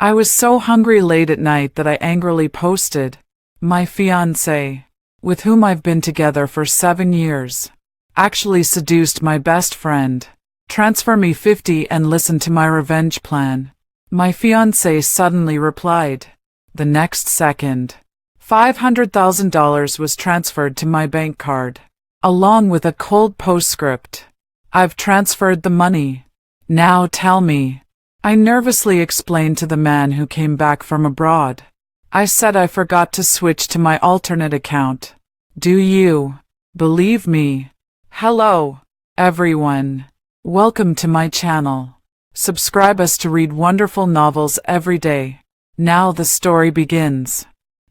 I was so hungry late at night that I angrily posted, "My fiancé, with whom I've been together for 7 years, actually seduced my best friend. Transfer me 50 and listen to my revenge plan." My fiancé suddenly replied. The next second, $500,000 was transferred to my bank card, along with a cold postscript. "I've transferred the money. Now tell me." I nervously explained to the man who came back from abroad. I said I forgot to switch to my alternate account. Do you believe me? Hello, everyone. Welcome to my channel. Subscribe us to read wonderful novels every day. Now the story begins.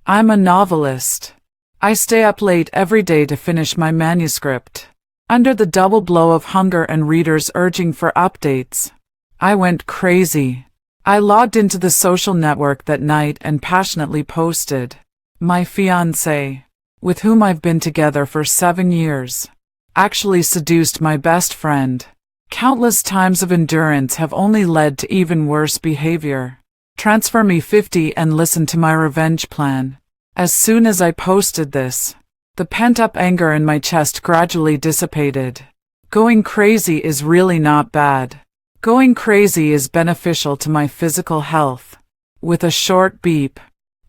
I'm a novelist. I stay up late every day to finish my manuscript. Under the double blow of hunger and readers urging for updates, I went crazy. I logged into the social network that night and passionately posted, "My fiancé, with whom I've been together for 7 years, actually seduced my best friend. Countless times of endurance have only led to even worse behavior. Transfer me 50 and listen to my revenge plan." As soon as I posted this, the pent-up anger in my chest gradually dissipated. Going crazy is really not bad. Going crazy is beneficial to my physical health. With a short beep,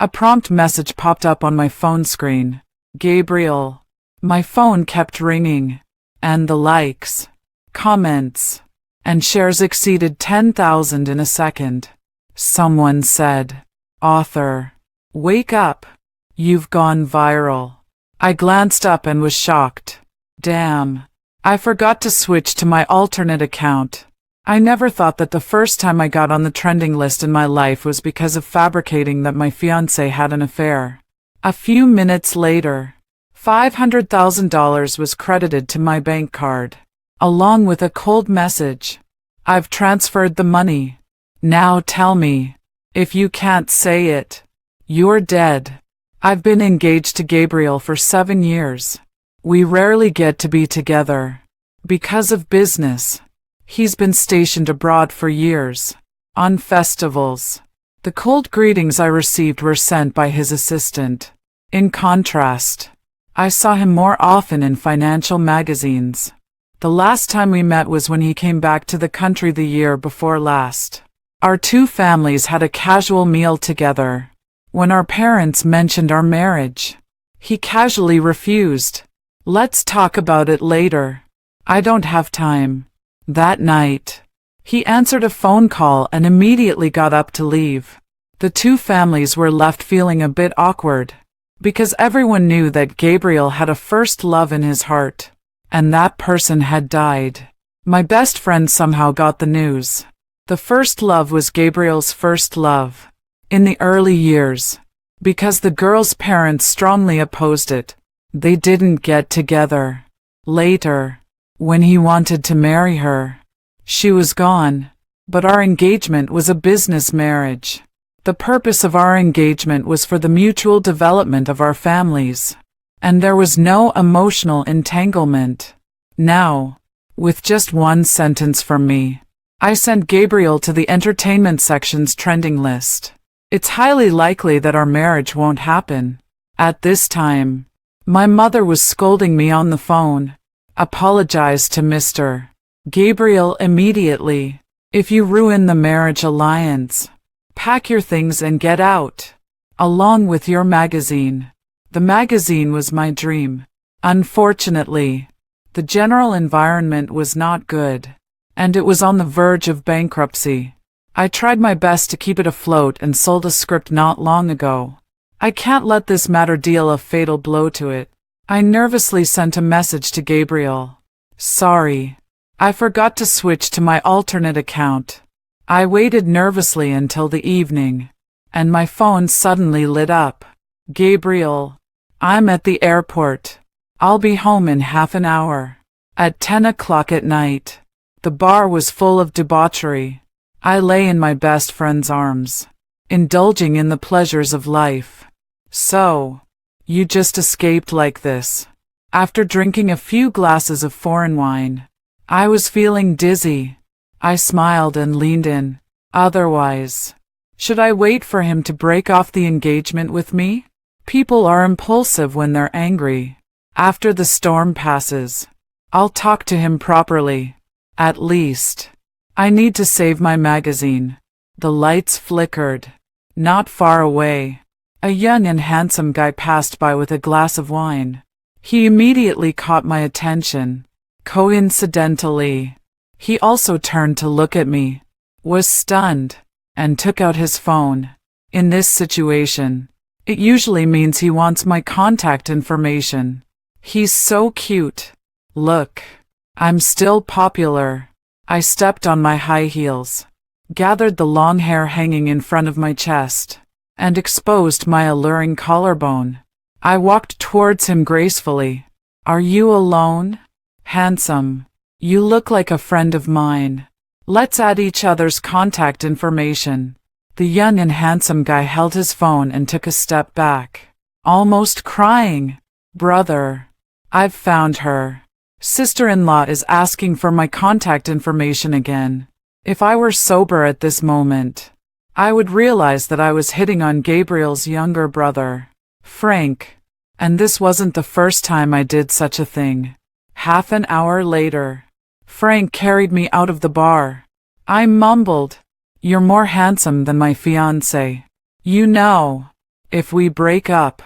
a prompt message popped up on my phone screen. Gabriel. My phone kept ringing, and the likes, comments, and shares exceeded 10,000 in a second. Someone said, "Author, wake up. You've gone viral." I glanced up and was shocked. Damn, I forgot to switch to my alternate account. I never thought that the first time I got on the trending list in my life was because of fabricating that my fiancé had an affair. A few minutes later, $500,000 was credited to my bank card, along with a cold message. "I've transferred the money. Now tell me. If you can't say it, you're dead." I've been engaged to Gabriel for 7 years. We rarely get to be together. Because of business, he's been stationed abroad for years, on festivals. The cold greetings I received were sent by his assistant. In contrast, I saw him more often in financial magazines. The last time we met was when he came back to the country the year before last. Our two families had a casual meal together. When our parents mentioned our marriage, he casually refused. "Let's talk about it later. I don't have time." That night, he answered a phone call and immediately got up to leave. The two families were left feeling a bit awkward, because everyone knew that Gabriel had a first love in his heart, and that person had died. My best friend somehow got the news. The first love was Gabriel's first love. In the early years, because the girl's parents strongly opposed it, they didn't get together. Later, when he wanted to marry her, she was gone. But our engagement was a business marriage. The purpose of our engagement was for the mutual development of our families, and there was no emotional entanglement. Now, with just one sentence from me, I sent Gabriel to the entertainment section's trending list. It's highly likely that our marriage won't happen. At this time, my mother was scolding me on the phone. Apologize to Mr. Gabriel immediately. If you ruin the marriage alliance, pack your things and get out, along with your magazine. The magazine was my dream. Unfortunately, the general environment was not good, and it was on the verge of bankruptcy. I tried my best to keep it afloat and sold a script not long ago. I can't let this matter deal a fatal blow to it. I nervously sent a message to Gabriel. "Sorry, I forgot to switch to my alternate account." I waited nervously until the evening, and my phone suddenly lit up. "Gabriel, I'm at the airport. I'll be home in half an hour." At 10 o'clock at night, the bar was full of debauchery. I lay in my best friend's arms, indulging in the pleasures of life. "So, you just escaped like this?" After drinking a few glasses of foreign wine, I was feeling dizzy. I smiled and leaned in. "Otherwise, Should I wait for him to break off the engagement with me? People are impulsive when they're angry. After the storm passes, I'll talk to him properly. At least. I need to save my magazine. The lights flickered. Not far away, a young and handsome guy passed by with a glass of wine. He immediately caught my attention. Coincidentally, he also turned to look at me, was stunned, and took out his phone. In this situation, it usually means he wants my contact information. He's so cute. Look, I'm still popular. I stepped on my high heels, gathered the long hair hanging in front of my chest, and exposed my alluring collarbone. I walked towards him gracefully. Are you alone? Handsome. You look like a friend of mine. Let's add each other's contact information. The young and handsome guy held his phone and took a step back, almost crying. Brother, I've found her. Sister-in-law is asking for my contact information again. If I were sober at this moment, I would realize that I was hitting on Gabriel's younger brother, Frank, and this wasn't the first time I did such a thing. Half an hour later, Frank carried me out of the bar. I mumbled, "You're more handsome than my fiancé. You know, if we break up,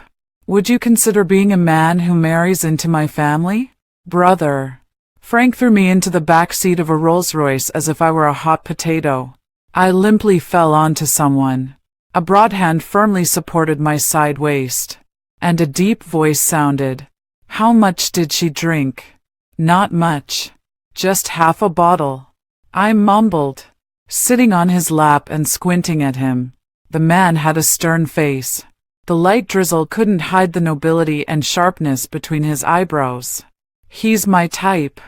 would you consider being a man who marries into my family?" Brother. Frank threw me into the back seat of a Rolls-Royce as if I were a hot potato. I limply fell onto someone. A broad hand firmly supported my side waist, and a deep voice sounded. How much did she drink? Not much. Just half a bottle. I mumbled, sitting on his lap and squinting at him. The man had a stern face. The light drizzle couldn't hide the nobility and sharpness between his eyebrows. He's my type.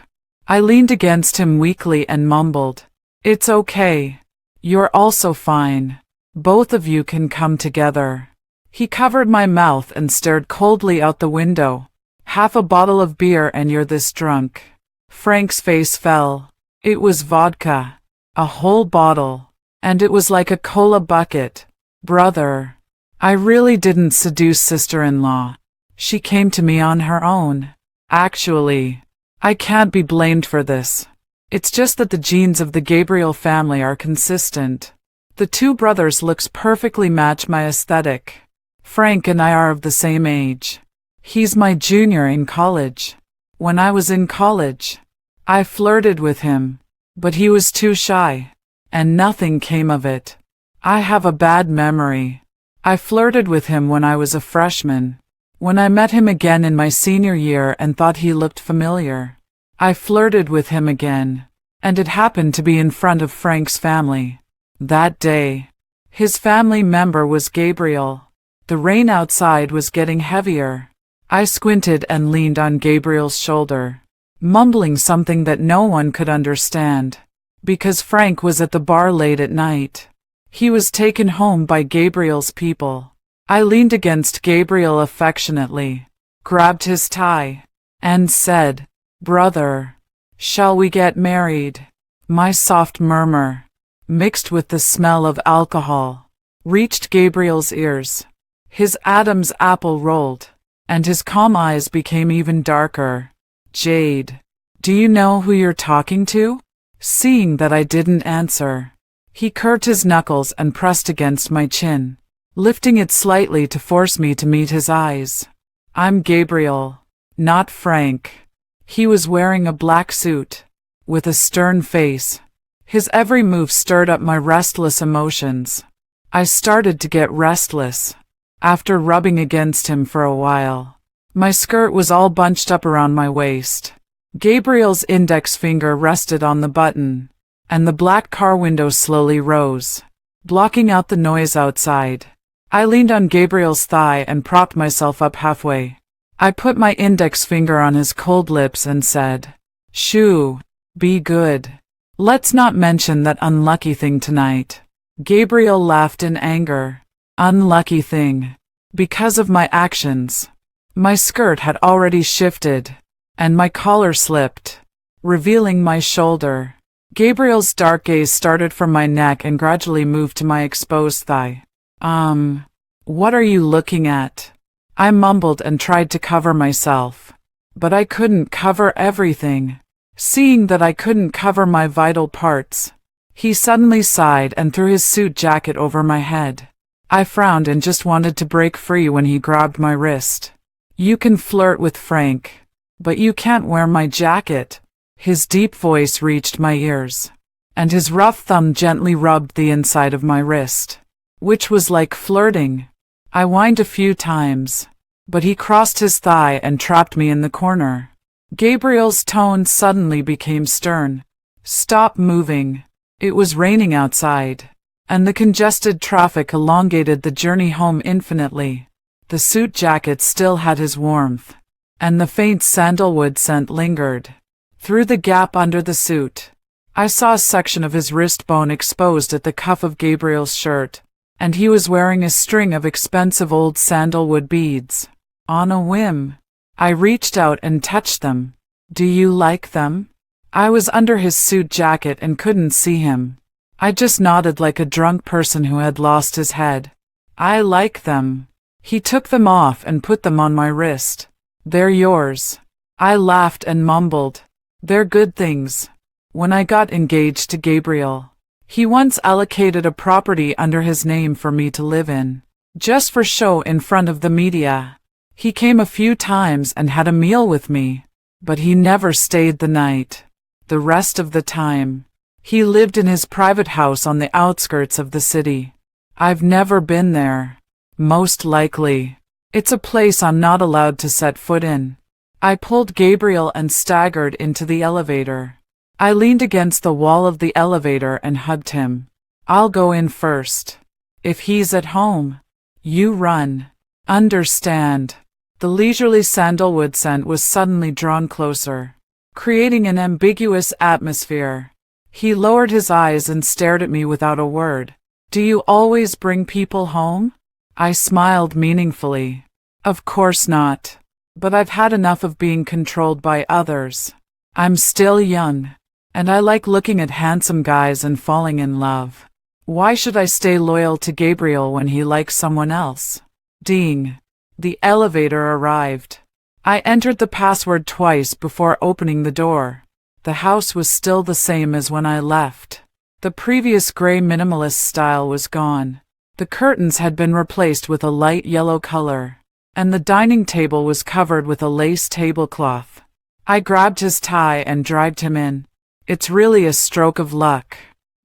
I leaned against him weakly and mumbled, "It's okay. You're also fine. Both of you can come together." He covered my mouth and stared coldly out the window. "Half a bottle of beer and you're this drunk." Frank's face fell. It was vodka. A whole bottle. And it was like a cola bucket. Brother, I really didn't seduce sister-in-law. She came to me on her own. Actually, I can't be blamed for this. It's just that the genes of the Gabriel family are consistent. The two brothers looks perfectly match my aesthetic. Frank and I are of the same age. He's my junior in college. When I was in college, I flirted with him, but he was too shy, and nothing came of it. I have a bad memory. I flirted with him when I was a freshman. When I met him again in my senior year and thought he looked familiar, I flirted with him again, and it happened to be in front of Frank's family. That day, his family member was Gabriel. The rain outside was getting heavier. I squinted and leaned on Gabriel's shoulder, mumbling something that no one could understand, because Frank was at the bar late at night. He was taken home by Gabriel's people. I leaned against Gabriel affectionately, grabbed his tie, and said, "Brother, shall we get married?" My soft murmur, mixed with the smell of alcohol, reached Gabriel's ears. His Adam's apple rolled, and his calm eyes became even darker. "Jade, do you know who you're talking to?" Seeing that I didn't answer, he curved his knuckles and pressed against my chin, lifting it slightly to force me to meet his eyes. "I'm Gabriel, not Frank." He was wearing a black suit, with a stern face. His every move stirred up my restless emotions. I started to get restless. After rubbing against him for a while, my skirt was all bunched up around my waist. Gabriel's index finger rested on the button, and the black car window slowly rose, blocking out the noise outside. I leaned on Gabriel's thigh and propped myself up halfway. I put my index finger on his cold lips and said, "Shoo, be good. Let's not mention that unlucky thing tonight." Gabriel laughed in anger. Unlucky thing. Because of my actions. My skirt had already shifted, and my collar slipped, revealing my shoulder. Gabriel's dark gaze started from my neck and gradually moved to my exposed thigh. What are you looking at? I mumbled and tried to cover myself. But I couldn't cover everything. Seeing that I couldn't cover my vital parts, he suddenly sighed and threw his suit jacket over my head. I frowned and just wanted to break free when he grabbed my wrist. You can flirt with Frank, but you can't wear my jacket. His deep voice reached my ears, and his rough thumb gently rubbed the inside of my wrist, which was like flirting. I whined a few times, but he crossed his thigh and trapped me in the corner. Gabriel's tone suddenly became stern. Stop moving. It was raining outside, and the congested traffic elongated the journey home infinitely. The suit jacket still had his warmth, and the faint sandalwood scent lingered. Through the gap under the suit, I saw a section of his wrist bone exposed at the cuff of Gabriel's shirt, and he was wearing a string of expensive old sandalwood beads. On a whim, I reached out and touched them. Do you like them? I was under his suit jacket and couldn't see him. I just nodded like a drunk person who had lost his head. I like them. He took them off and put them on my wrist. They're yours. I laughed and mumbled. They're good things. When I got engaged to Gabriel, he once allocated a property under his name for me to live in, just for show in front of the media. He came a few times and had a meal with me, but he never stayed the night. The rest of the time, he lived in his private house on the outskirts of the city. I've never been there. Most likely, it's a place I'm not allowed to set foot in. I pulled Gabriel and staggered into the elevator. I leaned against the wall of the elevator and hugged him. I'll go in first. If he's at home, you run. Understand? The leisurely sandalwood scent was suddenly drawn closer, creating an ambiguous atmosphere. He lowered his eyes and stared at me without a word. Do you always bring people home? I smiled meaningfully. Of course not. But I've had enough of being controlled by others. I'm still young, and I like looking at handsome guys and falling in love. Why should I stay loyal to Gabriel when he likes someone else? Ding. The elevator arrived. I entered the password twice before opening the door. The house was still the same as when I left. The previous gray minimalist style was gone. The curtains had been replaced with a light yellow color, and the dining table was covered with a lace tablecloth. I grabbed his tie and dragged him in. It's really a stroke of luck.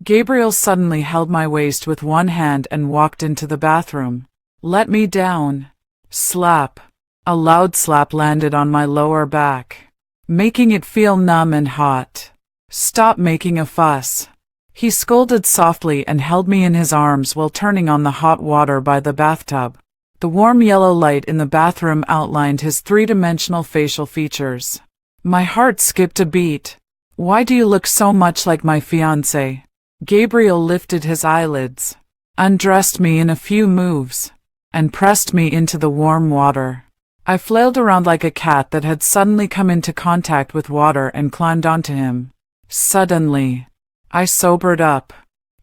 Gabriel suddenly held my waist with one hand and walked into the bathroom. Let me down. Slap. A loud slap landed on my lower back, making it feel numb and hot. Stop making a fuss. He scolded softly and held me in his arms while turning on the hot water by the bathtub. The warm yellow light in the bathroom outlined his three-dimensional facial features. My heart skipped a beat. Why do you look so much like my fiancé? Gabriel lifted his eyelids, undressed me in a few moves, and pressed me into the warm water. I flailed around like a cat that had suddenly come into contact with water and climbed onto him. Suddenly, I sobered up.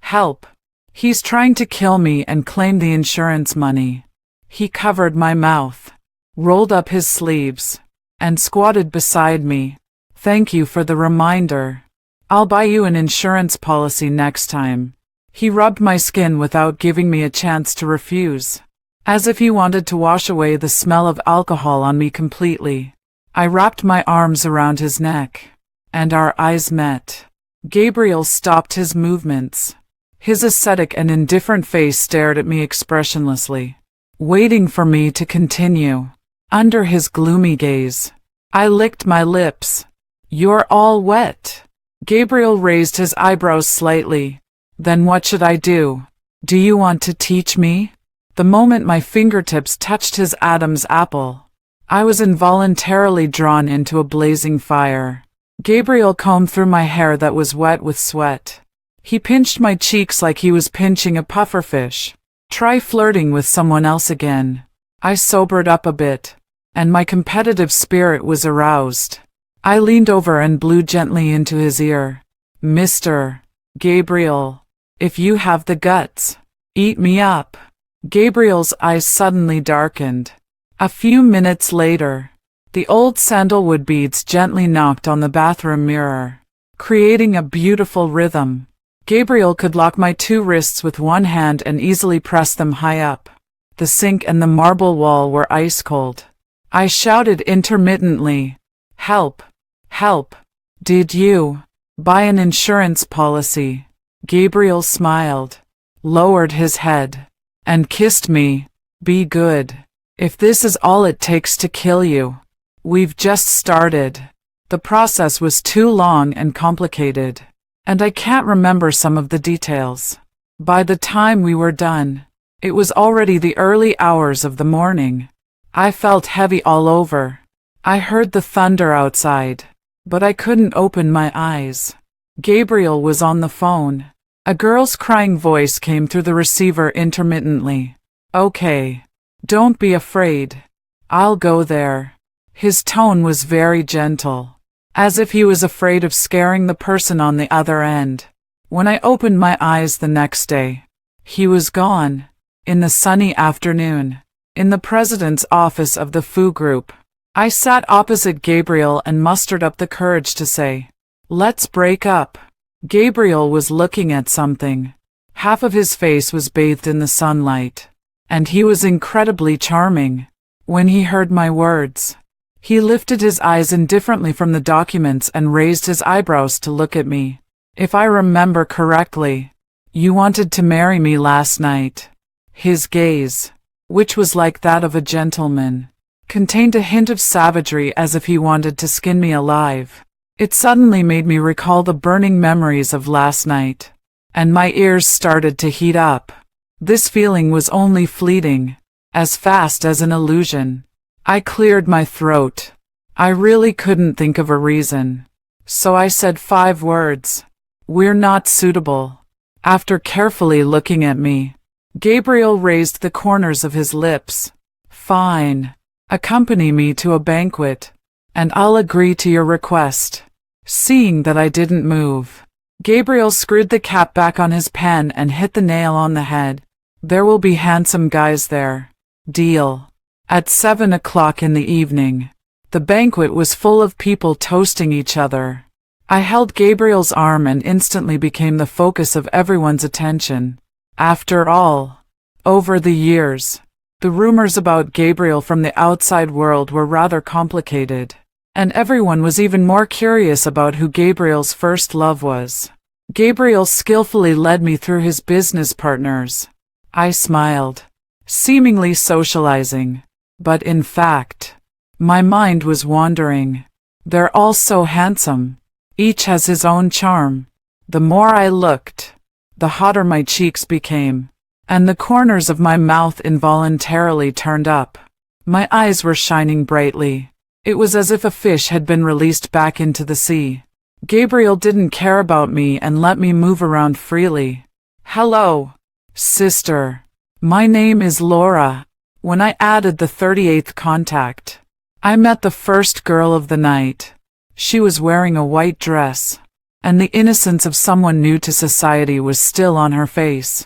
Help! He's trying to kill me and claim the insurance money. He covered my mouth, rolled up his sleeves, and squatted beside me. Thank you for the reminder. I'll buy you an insurance policy next time. He rubbed my skin without giving me a chance to refuse, as if he wanted to wash away the smell of alcohol on me completely. I wrapped my arms around his neck, and our eyes met. Gabriel stopped his movements. His ascetic and indifferent face stared at me expressionlessly, waiting for me to continue. Under his gloomy gaze, I licked my lips. You're all wet. Gabriel raised his eyebrows slightly. Then what should I do? Do you want to teach me? The moment my fingertips touched his Adam's apple, I was involuntarily drawn into a blazing fire. Gabriel combed through my hair that was wet with sweat. He pinched my cheeks like he was pinching a pufferfish. Try flirting with someone else again. I sobered up a bit, and my competitive spirit was aroused. I leaned over and blew gently into his ear. Mr. Gabriel, if you have the guts, eat me up. Gabriel's eyes suddenly darkened. A few minutes later, the old sandalwood beads gently knocked on the bathroom mirror, creating a beautiful rhythm. Gabriel could lock my two wrists with one hand and easily press them high up. The sink and the marble wall were ice cold. I shouted intermittently, "Help! Help! Did you buy an insurance policy?" Gabriel smiled, lowered his head, and kissed me. "Be good. If this is all it takes to kill you, we've just started." The process was too long and complicated, and I can't remember some of the details. By the time we were done, it was already the early hours of the morning. I felt heavy all over. I heard the thunder outside, but I couldn't open my eyes. Gabriel was on the phone. A girl's crying voice came through the receiver intermittently. "Okay. Don't be afraid. I'll go there." His tone was very gentle, as if he was afraid of scaring the person on the other end. When I opened my eyes the next day, he was gone. In the sunny afternoon, in the president's office of the Foo Group, I sat opposite Gabriel and mustered up the courage to say, "Let's break up." Gabriel was looking at something. Half of his face was bathed in the sunlight, and he was incredibly charming. When he heard my words, he lifted his eyes indifferently from the documents and raised his eyebrows to look at me. "If I remember correctly, you wanted to marry me last night." His gaze, which was like that of a gentleman, contained a hint of savagery, as if he wanted to skin me alive. It suddenly made me recall the burning memories of last night, and my ears started to heat up. This feeling was only fleeting, as fast as an illusion. I cleared my throat. I really couldn't think of a reason. So I said 5 words. "We're not suitable." After carefully looking at me, Gabriel raised the corners of his lips. "Fine. Accompany me to a banquet, and I'll agree to your request." Seeing that I didn't move, Gabriel screwed the cap back on his pen and hit the nail on the head. "There will be handsome guys there. Deal." At 7 o'clock in the evening, the banquet was full of people toasting each other. I held Gabriel's arm and instantly became the focus of everyone's attention. After all, over the years, the rumors about Gabriel from the outside world were rather complicated, and everyone was even more curious about who Gabriel's first love was. Gabriel skillfully led me through his business partners. I smiled, seemingly socializing, but in fact, my mind was wandering. They're all so handsome. Each has his own charm. The more I looked, the hotter my cheeks became, and the corners of my mouth involuntarily turned up. My eyes were shining brightly. It was as if a fish had been released back into the sea. Gabriel didn't care about me and let me move around freely. "Hello, sister. My name is Laura." When I added the 38th contact, I met the first girl of the night. She was wearing a white dress, and the innocence of someone new to society was still on her face.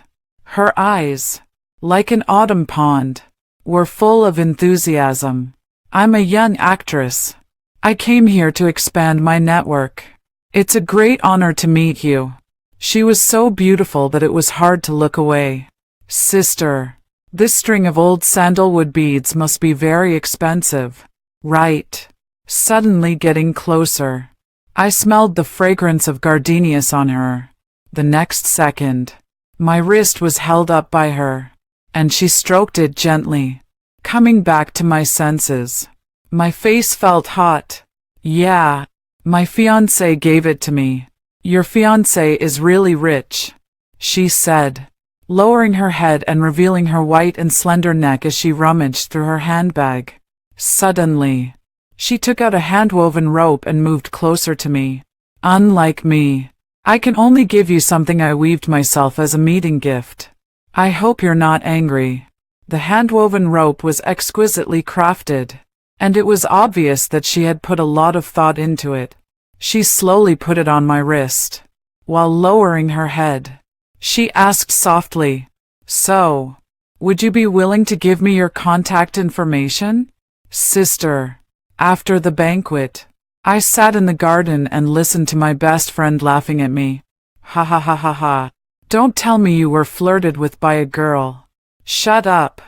Her eyes, like an autumn pond, were full of enthusiasm. "I'm a young actress. I came here to expand my network. It's a great honor to meet you." She was so beautiful that it was hard to look away. "Sister, this string of old sandalwood beads must be very expensive, right?" Suddenly getting closer, I smelled the fragrance of gardenias on her. The next second, my wrist was held up by her, and she stroked it gently. Coming back to my senses, my face felt hot. "Yeah, my fiancé gave it to me. Your fiancé is really rich," she said, lowering her head and revealing her white and slender neck as she rummaged through her handbag. Suddenly, she took out a hand-woven rope and moved closer to me. "Unlike me, I can only give you something I weaved myself as a meeting gift. I hope you're not angry." The hand-woven rope was exquisitely crafted, and it was obvious that she had put a lot of thought into it. She slowly put it on my wrist. while lowering her head. She asked softly, "So, would you be willing to give me your contact information?" Sister. After the banquet, I sat in the garden and listened to my best friend laughing at me. Ha ha ha ha ha. Don't tell me you were flirted with by a girl. Shut up.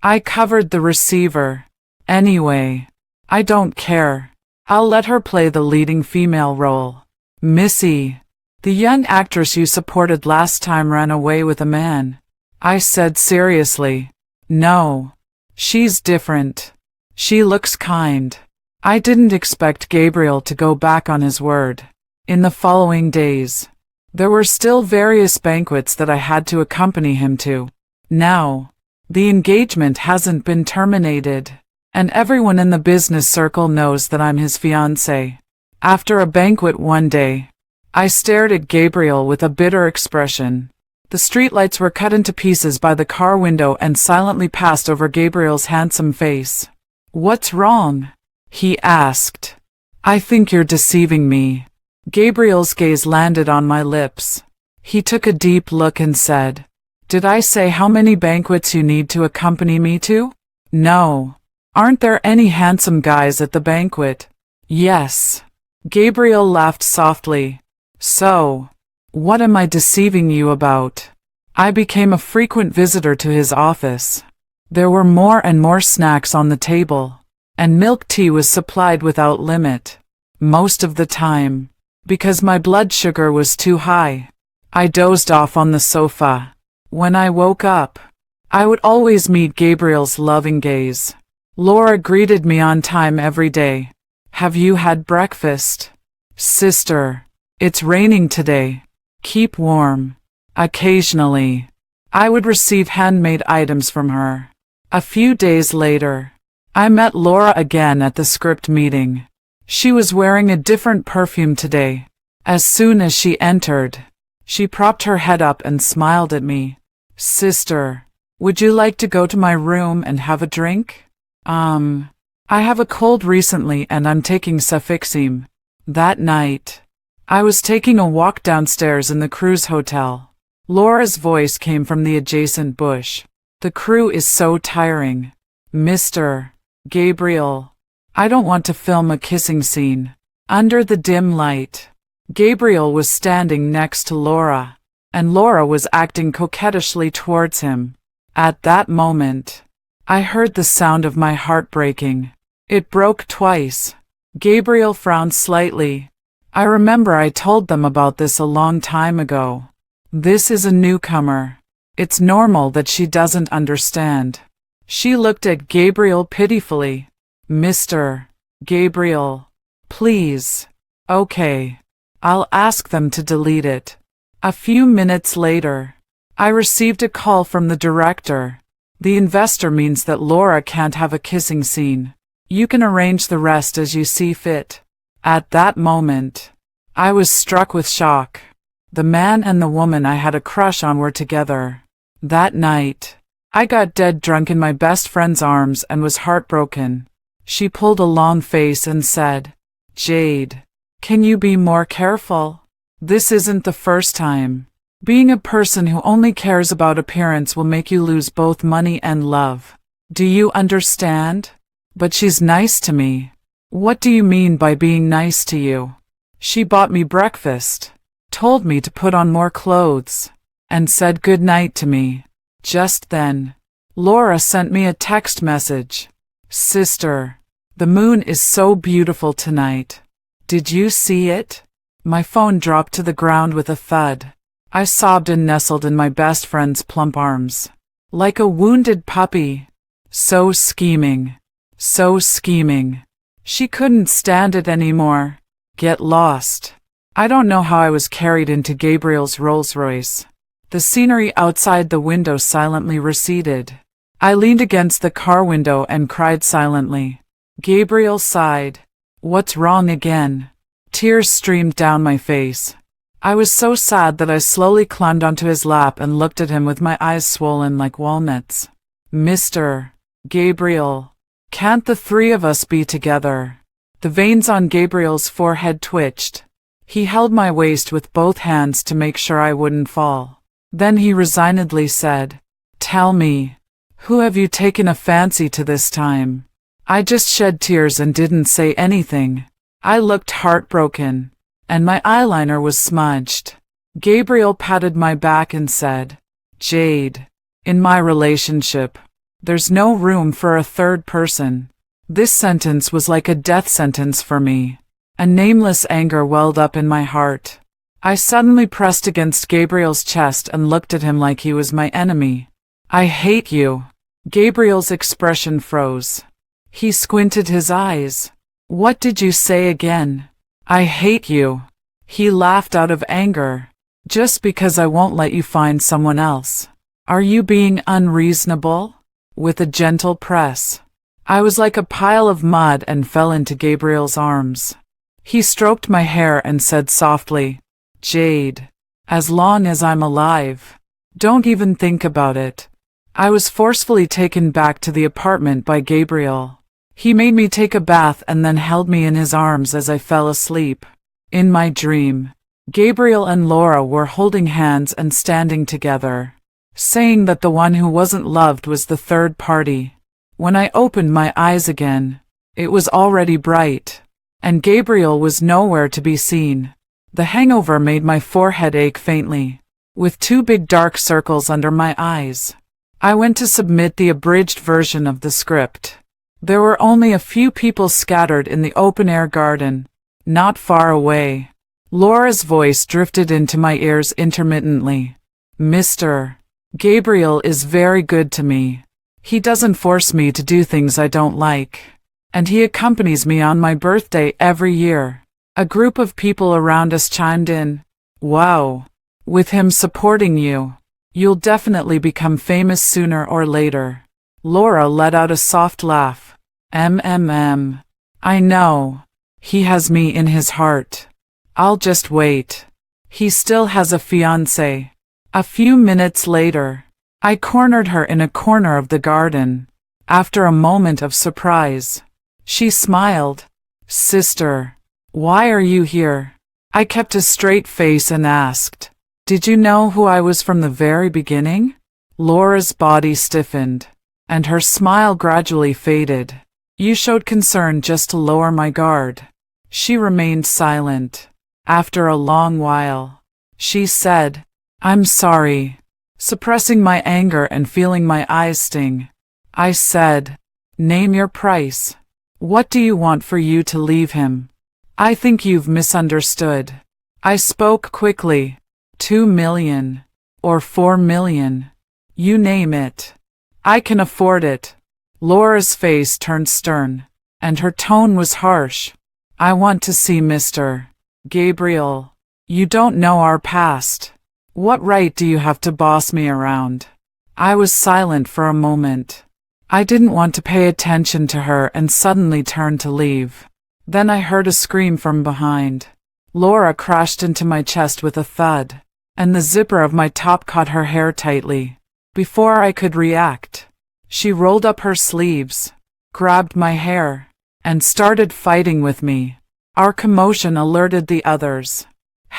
I covered the receiver. Anyway, I don't care. I'll let her play the leading female role. Missy, the young actress you supported last time ran away with a man. I said seriously. No. She's different. She looks kind. I didn't expect Gabriel to go back on his word. In the following days, there were still various banquets that I had to accompany him to. Now, the engagement hasn't been terminated, and everyone in the business circle knows that I'm his fiancé. After a banquet one day, I stared at Gabriel with a bitter expression. The streetlights were cut into pieces by the car window and silently passed over Gabriel's handsome face. "What's wrong?" he asked. "I think you're deceiving me." Gabriel's gaze landed on my lips. He took a deep look and said, "Did I say how many banquets you need to accompany me to?" "No." "Aren't there any handsome guys at the banquet?" "Yes." Gabriel laughed softly. "So, what am I deceiving you about?" I became a frequent visitor to his office. There were more and more snacks on the table, and milk tea was supplied without limit. Most of the time, because my blood sugar was too high, I dozed off on the sofa. When I woke up, I would always meet Gabriel's loving gaze. Laura greeted me on time every day. "Have you had breakfast?" "Sister, it's raining today. Keep warm." Occasionally, I would receive handmade items from her. A few days later, I met Laura again at the script meeting. She was wearing a different perfume today. As soon as she entered, she propped her head up and smiled at me. "Sister, would you like to go to my room and have a drink?" I have a cold recently and I'm taking Cefixime." That night, I was taking a walk downstairs in the cruise hotel. Laura's voice came from the adjacent bush. "The crew is so tiring. Mr. Gabriel, I don't want to film a kissing scene." Under the dim light, Gabriel was standing next to Laura, and Laura was acting coquettishly towards him. At that moment, I heard the sound of my heart breaking. It broke twice. Gabriel frowned slightly. "I remember I told them about this a long time ago. This is a newcomer. It's normal that she doesn't understand." She looked at Gabriel pitifully. "Mr. Gabriel, please." "Okay. I'll ask them to delete it." A few minutes later, I received a call from the director. "The investor means that Laura can't have a kissing scene. You can arrange the rest as you see fit." At that moment, I was struck with shock. The man and the woman I had a crush on were together. That night, I got dead drunk in my best friend's arms and was heartbroken. She pulled a long face and said, "Jade, can you be more careful? This isn't the first time. Being a person who only cares about appearance will make you lose both money and love. Do you understand?" "But she's nice to me." "What do you mean by being nice to you?" "She bought me breakfast, told me to put on more clothes, and said good night to me." Just then, Laura sent me a text message. "Sister, the moon is so beautiful tonight. Did you see it?" My phone dropped to the ground with a thud. I sobbed and nestled in my best friend's plump arms, like a wounded puppy. So scheming. So scheming. She couldn't stand it anymore. Get lost. I don't know how I was carried into Gabriel's Rolls-Royce. The scenery outside the window silently receded. I leaned against the car window and cried silently. Gabriel sighed. "What's wrong again?" Tears streamed down my face. I was so sad that I slowly climbed onto his lap and looked at him with my eyes swollen like walnuts. "Mr. Gabriel, can't the three of us be together?" The veins on Gabriel's forehead twitched. He held my waist with both hands to make sure I wouldn't fall. Then he resignedly said, "Tell me, who have you taken a fancy to this time?" I just shed tears and didn't say anything. I looked heartbroken, and my eyeliner was smudged. Gabriel patted my back and said, "Jade, in my relationship, there's no room for a third person." This sentence was like a death sentence for me. A nameless anger welled up in my heart. I suddenly pressed against Gabriel's chest and looked at him like he was my enemy. "I hate you." Gabriel's expression froze. He squinted his eyes. "What did you say again?" "I hate you." He laughed out of anger. "Just because I won't let you find someone else. Are you being unreasonable?" With a gentle press. I was like a pile of mud and fell into Gabriel's arms. He stroked my hair and said softly, "Jade, as long as I'm alive, don't even think about it." I was forcefully taken back to the apartment by Gabriel. He made me take a bath and then held me in his arms as I fell asleep. In my dream, Gabriel and Laura were holding hands and standing together, saying that the one who wasn't loved was the third party. When I opened my eyes again, it was already bright, and Gabriel was nowhere to be seen. The hangover made my forehead ache faintly, with two big dark circles under my eyes. I went to submit the abridged version of the script. There were only a few people scattered in the open-air garden, not far away. Laura's voice drifted into my ears intermittently. "Mr. Gabriel is very good to me. He doesn't force me to do things I don't like. And he accompanies me on my birthday every year." A group of people around us chimed in. "Wow. With him supporting you, you'll definitely become famous sooner or later." Laura let out a soft laugh. I know. He has me in his heart. I'll just wait. He still has a fiancé." A few minutes later, I cornered her in a corner of the garden. After a moment of surprise, she smiled. "Sister, why are you here?" I kept a straight face and asked, "Did you know who I was from the very beginning?" Laura's body stiffened, and her smile gradually faded. "You showed concern just to lower my guard." She remained silent. After a long while, she said, "I'm sorry," suppressing my anger and feeling my eyes sting. I said, "Name your price. What do you want for you to leave him?" "I think you've misunderstood." I spoke quickly. 2 million. Or 4 million. You name it. I can afford it. Laura's face turned stern, and her tone was harsh. "I want to see Mr. Gabriel. You don't know our past. What right do you have to boss me around?" I was silent for a moment. I didn't want to pay attention to her and suddenly turned to leave. Then I heard a scream from behind. Laura crashed into my chest with a thud, and the zipper of my top caught her hair tightly. Before I could react, she rolled up her sleeves, grabbed my hair, and started fighting with me. Our commotion alerted the others.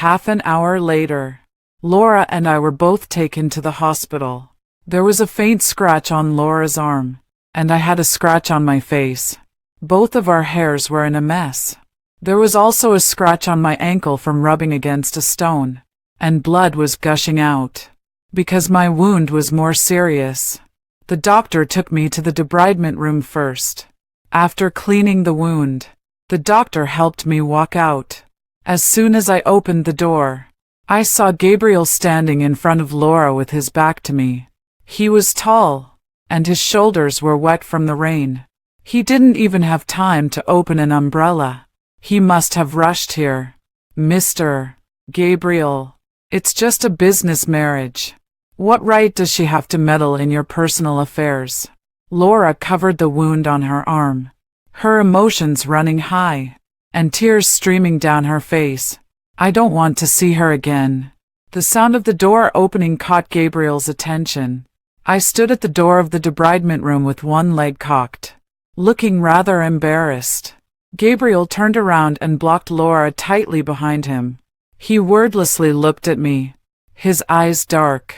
Half an hour later, Laura and I were both taken to the hospital. There was a faint scratch on Laura's arm, and I had a scratch on my face. Both of our hairs were in a mess. There was also a scratch on my ankle from rubbing against a stone, and blood was gushing out. Because my wound was more serious, the doctor took me to the debridement room first. After cleaning the wound, the doctor helped me walk out. As soon as I opened the door, I saw Gabriel standing in front of Laura with his back to me. He was tall, and his shoulders were wet from the rain. He didn't even have time to open an umbrella. He must have rushed here. "Mr. Gabriel, it's just a business marriage. What right does she have to meddle in your personal affairs?" Laura covered the wound on her arm, her emotions running high, and tears streaming down her face. "I don't want to see her again." The sound of the door opening caught Gabriel's attention. I stood at the door of the debridement room with one leg cocked, looking rather embarrassed. Gabriel turned around and blocked Laura tightly behind him. He wordlessly looked at me, his eyes dark,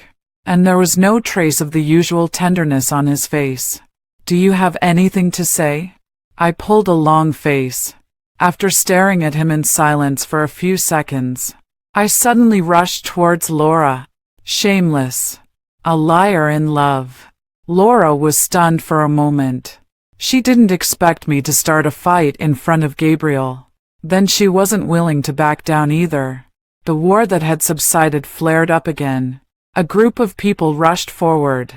and there was no trace of the usual tenderness on his face. Do you have anything to say? I pulled a long face. After staring at him in silence for a few seconds, I suddenly rushed towards Laura. Shameless. A liar in love. Laura was stunned for a moment. She didn't expect me to start a fight in front of Gabriel. Then she wasn't willing to back down either. The war that had subsided flared up again. A group of people rushed forward,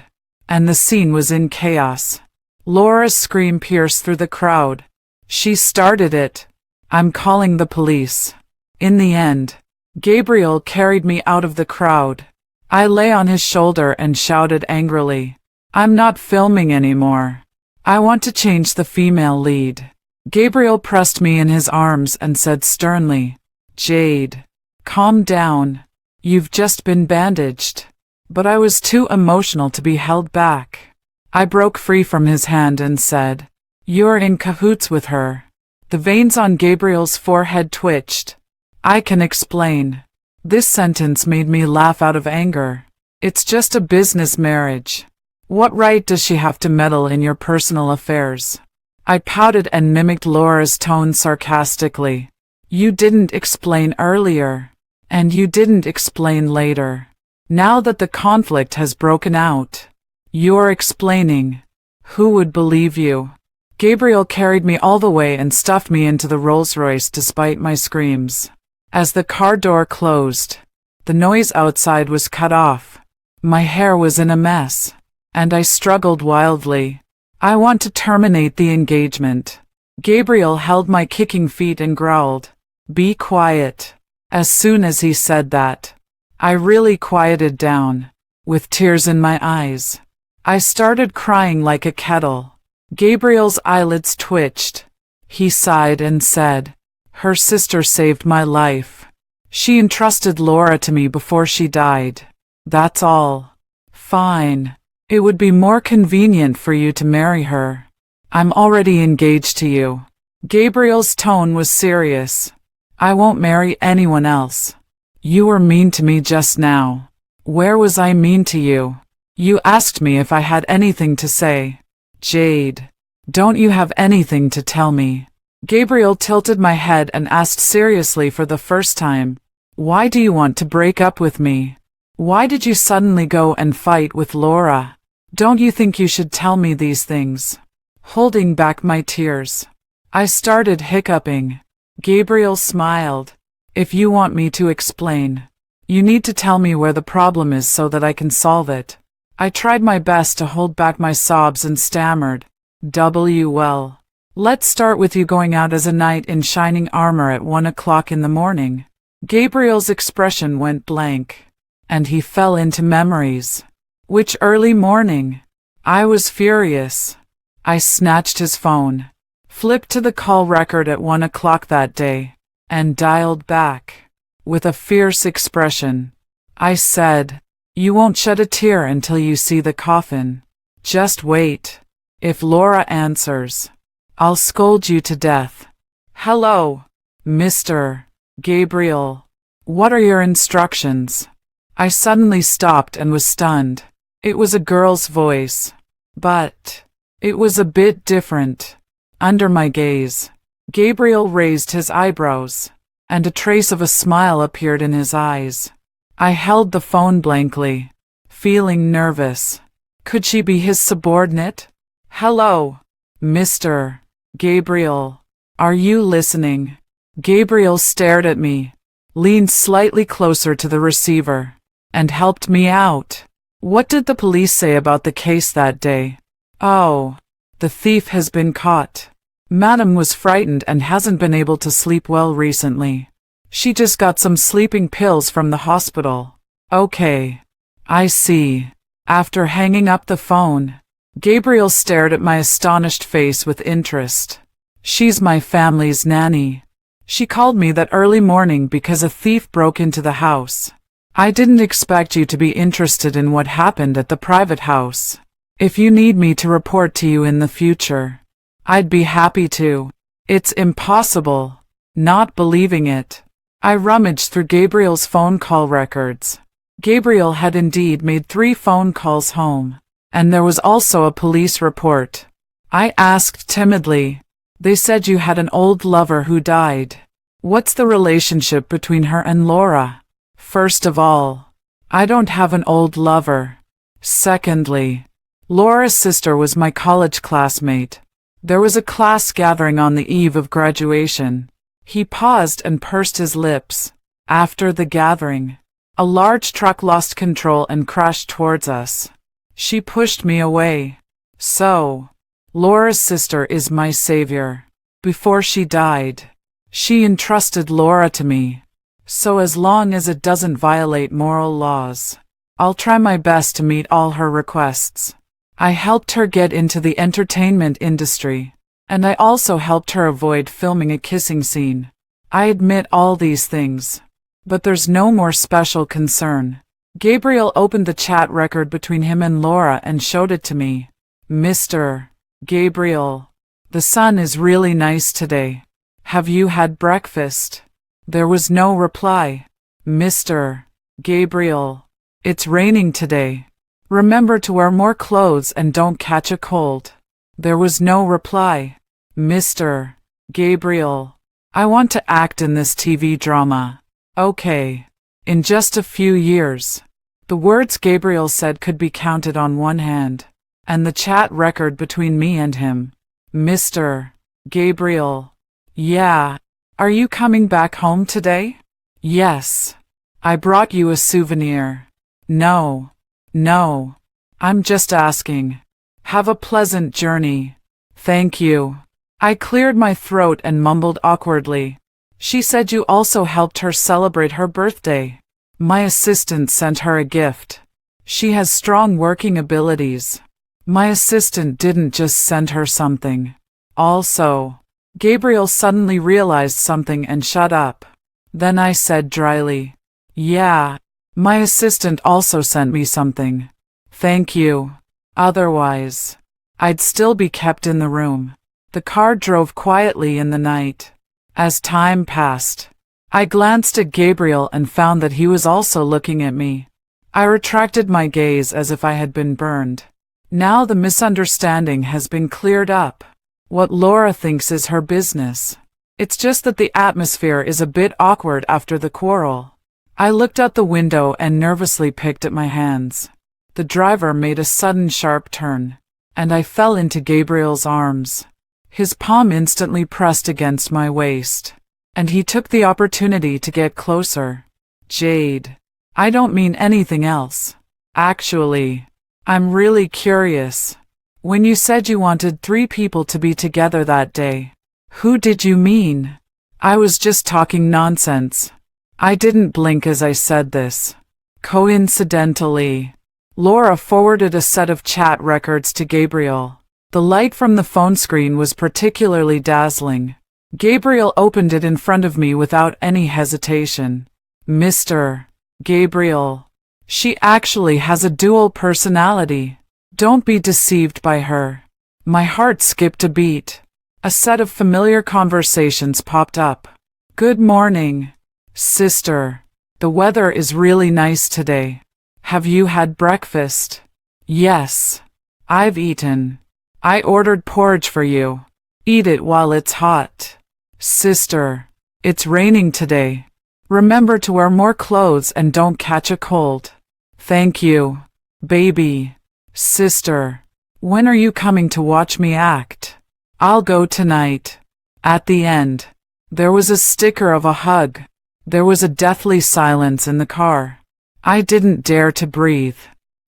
and the scene was in chaos. Laura's scream pierced through the crowd. She started it. I'm calling the police. In the end, Gabriel carried me out of the crowd. I lay on his shoulder and shouted angrily, I'm not filming anymore. I want to change the female lead. Gabriel pressed me in his arms and said sternly, Jade, calm down. You've just been bandaged. But I was too emotional to be held back. I broke free from his hand and said, You're in cahoots with her. The veins on Gabriel's forehead twitched. I can explain. This sentence made me laugh out of anger. It's just a business marriage. What right does she have to meddle in your personal affairs? I pouted and mimicked Laura's tone sarcastically. You didn't explain earlier. And you didn't explain later. Now that the conflict has broken out, you're explaining. Who would believe you? Gabriel carried me all the way and stuffed me into the Rolls-Royce despite my screams. As the car door closed, the noise outside was cut off. My hair was in a mess, and I struggled wildly. I want to terminate the engagement. Gabriel held my kicking feet and growled, Be quiet. As soon as he said that, I really quieted down, with tears in my eyes. I started crying like a kettle. Gabriel's eyelids twitched. He sighed and said, Her sister saved my life. She entrusted Laura to me before she died. That's all. Fine. It would be more convenient for you to marry her. I'm already engaged to you. Gabriel's tone was serious. I won't marry anyone else. You were mean to me just now. Where was I mean to you? You asked me if I had anything to say. Jade, don't you have anything to tell me? Gabriel tilted my head and asked seriously for the first time, Why do you want to break up with me? Why did you suddenly go and fight with Laura? Don't you think you should tell me these things? Holding back my tears, I started hiccuping. Gabriel smiled. If you want me to explain, you need to tell me where the problem is so that I can solve it. I tried my best to hold back my sobs and stammered, Well, let's start with you going out as a knight in shining armor at 1 o'clock in the morning. Gabriel's expression went blank, and he fell into memories. Which early morning? I was furious. I snatched his phone, flipped to the call record at 1 o'clock that day, and dialed back. With a fierce expression, I said, You won't shed a tear until you see the coffin. Just wait. If Laura answers, I'll scold you to death. Hello, Mr. Gabriel. What are your instructions? I suddenly stopped and was stunned. It was a girl's voice, but it was a bit different. Under my gaze, Gabriel raised his eyebrows, and a trace of a smile appeared in his eyes. I held the phone blankly, feeling nervous. Could she be his subordinate? Hello, Mr. Gabriel. Are you listening? Gabriel stared at me, leaned slightly closer to the receiver, and helped me out. What did the police say about the case that day? Oh, the thief has been caught. Madam was frightened and hasn't been able to sleep well recently. She just got some sleeping pills from the hospital. Okay. I see. After hanging up the phone, Gabriel stared at my astonished face with interest. She's my family's nanny. She called me that early morning because a thief broke into the house. I didn't expect you to be interested in what happened at the private house. If you need me to report to you in the future, I'd be happy to. It's impossible. Not believing it, I rummaged through Gabriel's phone call records. Gabriel had indeed made 3 phone calls home, and there was also a police report. I asked timidly, "They said you had an old lover who died. What's the relationship between her and Laura?" First of all, I don't have an old lover. Secondly, Laura's sister was my college classmate. There was a class gathering on the eve of graduation. He paused and pursed his lips. After the gathering, a large truck lost control and crashed towards us. She pushed me away. So, Laura's sister is my savior. Before she died, she entrusted Laura to me. So as long as it doesn't violate moral laws, I'll try my best to meet all her requests. I helped her get into the entertainment industry, and I also helped her avoid filming a kissing scene. I admit all these things, but there's no more special concern. Gabriel opened the chat record between him and Laura and showed it to me. "Mr. Gabriel, the sun is really nice today. Have you had breakfast?" There was no reply. "Mr. Gabriel, it's raining today. Remember to wear more clothes and don't catch a cold." There was no reply. "Mr. Gabriel, I want to act in this TV drama. Okay. In just a few years." The words Gabriel said could be counted on one hand, and the chat record between me and him. "Mr. Gabriel. Yeah. Are you coming back home today?" "Yes. I brought you a souvenir." No. I'm just asking. Have a pleasant journey." "Thank you." I cleared my throat and mumbled awkwardly. "She said you also helped her celebrate her birthday." "My assistant sent her a gift. She has strong working abilities." My assistant didn't just send her something. Also, Gabriel suddenly realized something and shut up. Then I said dryly, "Yeah, my assistant also sent me something. Thank you. Otherwise, I'd still be kept in the room." The car drove quietly in the night. As time passed, I glanced at Gabriel and found that he was also looking at me. I retracted my gaze as if I had been burned. Now the misunderstanding has been cleared up. What Laura thinks is her business. It's just that the atmosphere is a bit awkward after the quarrel. I looked out the window and nervously picked at my hands. The driver made a sudden sharp turn, and I fell into Gabriel's arms. His palm instantly pressed against my waist, and he took the opportunity to get closer. "Jade, I don't mean anything else. Actually, I'm really curious. When you said you wanted 3 people to be together that day, who did you mean?" I was just talking nonsense. I didn't blink as I said this. Coincidentally, Laura forwarded a set of chat records to Gabriel. The light from the phone screen was particularly dazzling. Gabriel opened it in front of me without any hesitation. "Mr. Gabriel, she actually has a dual personality. Don't be deceived by her." My heart skipped a beat. A set of familiar conversations popped up. "Good morning, sister. The weather is really nice today. Have you had breakfast?" "Yes. I've eaten. I ordered porridge for you. Eat it while it's hot." "Sister, it's raining today. Remember to wear more clothes and don't catch a cold." "Thank you, baby." "Sister, when are you coming to watch me act?" "I'll go tonight." At the end, there was a sticker of a hug. There was a deathly silence in the car. I didn't dare to breathe.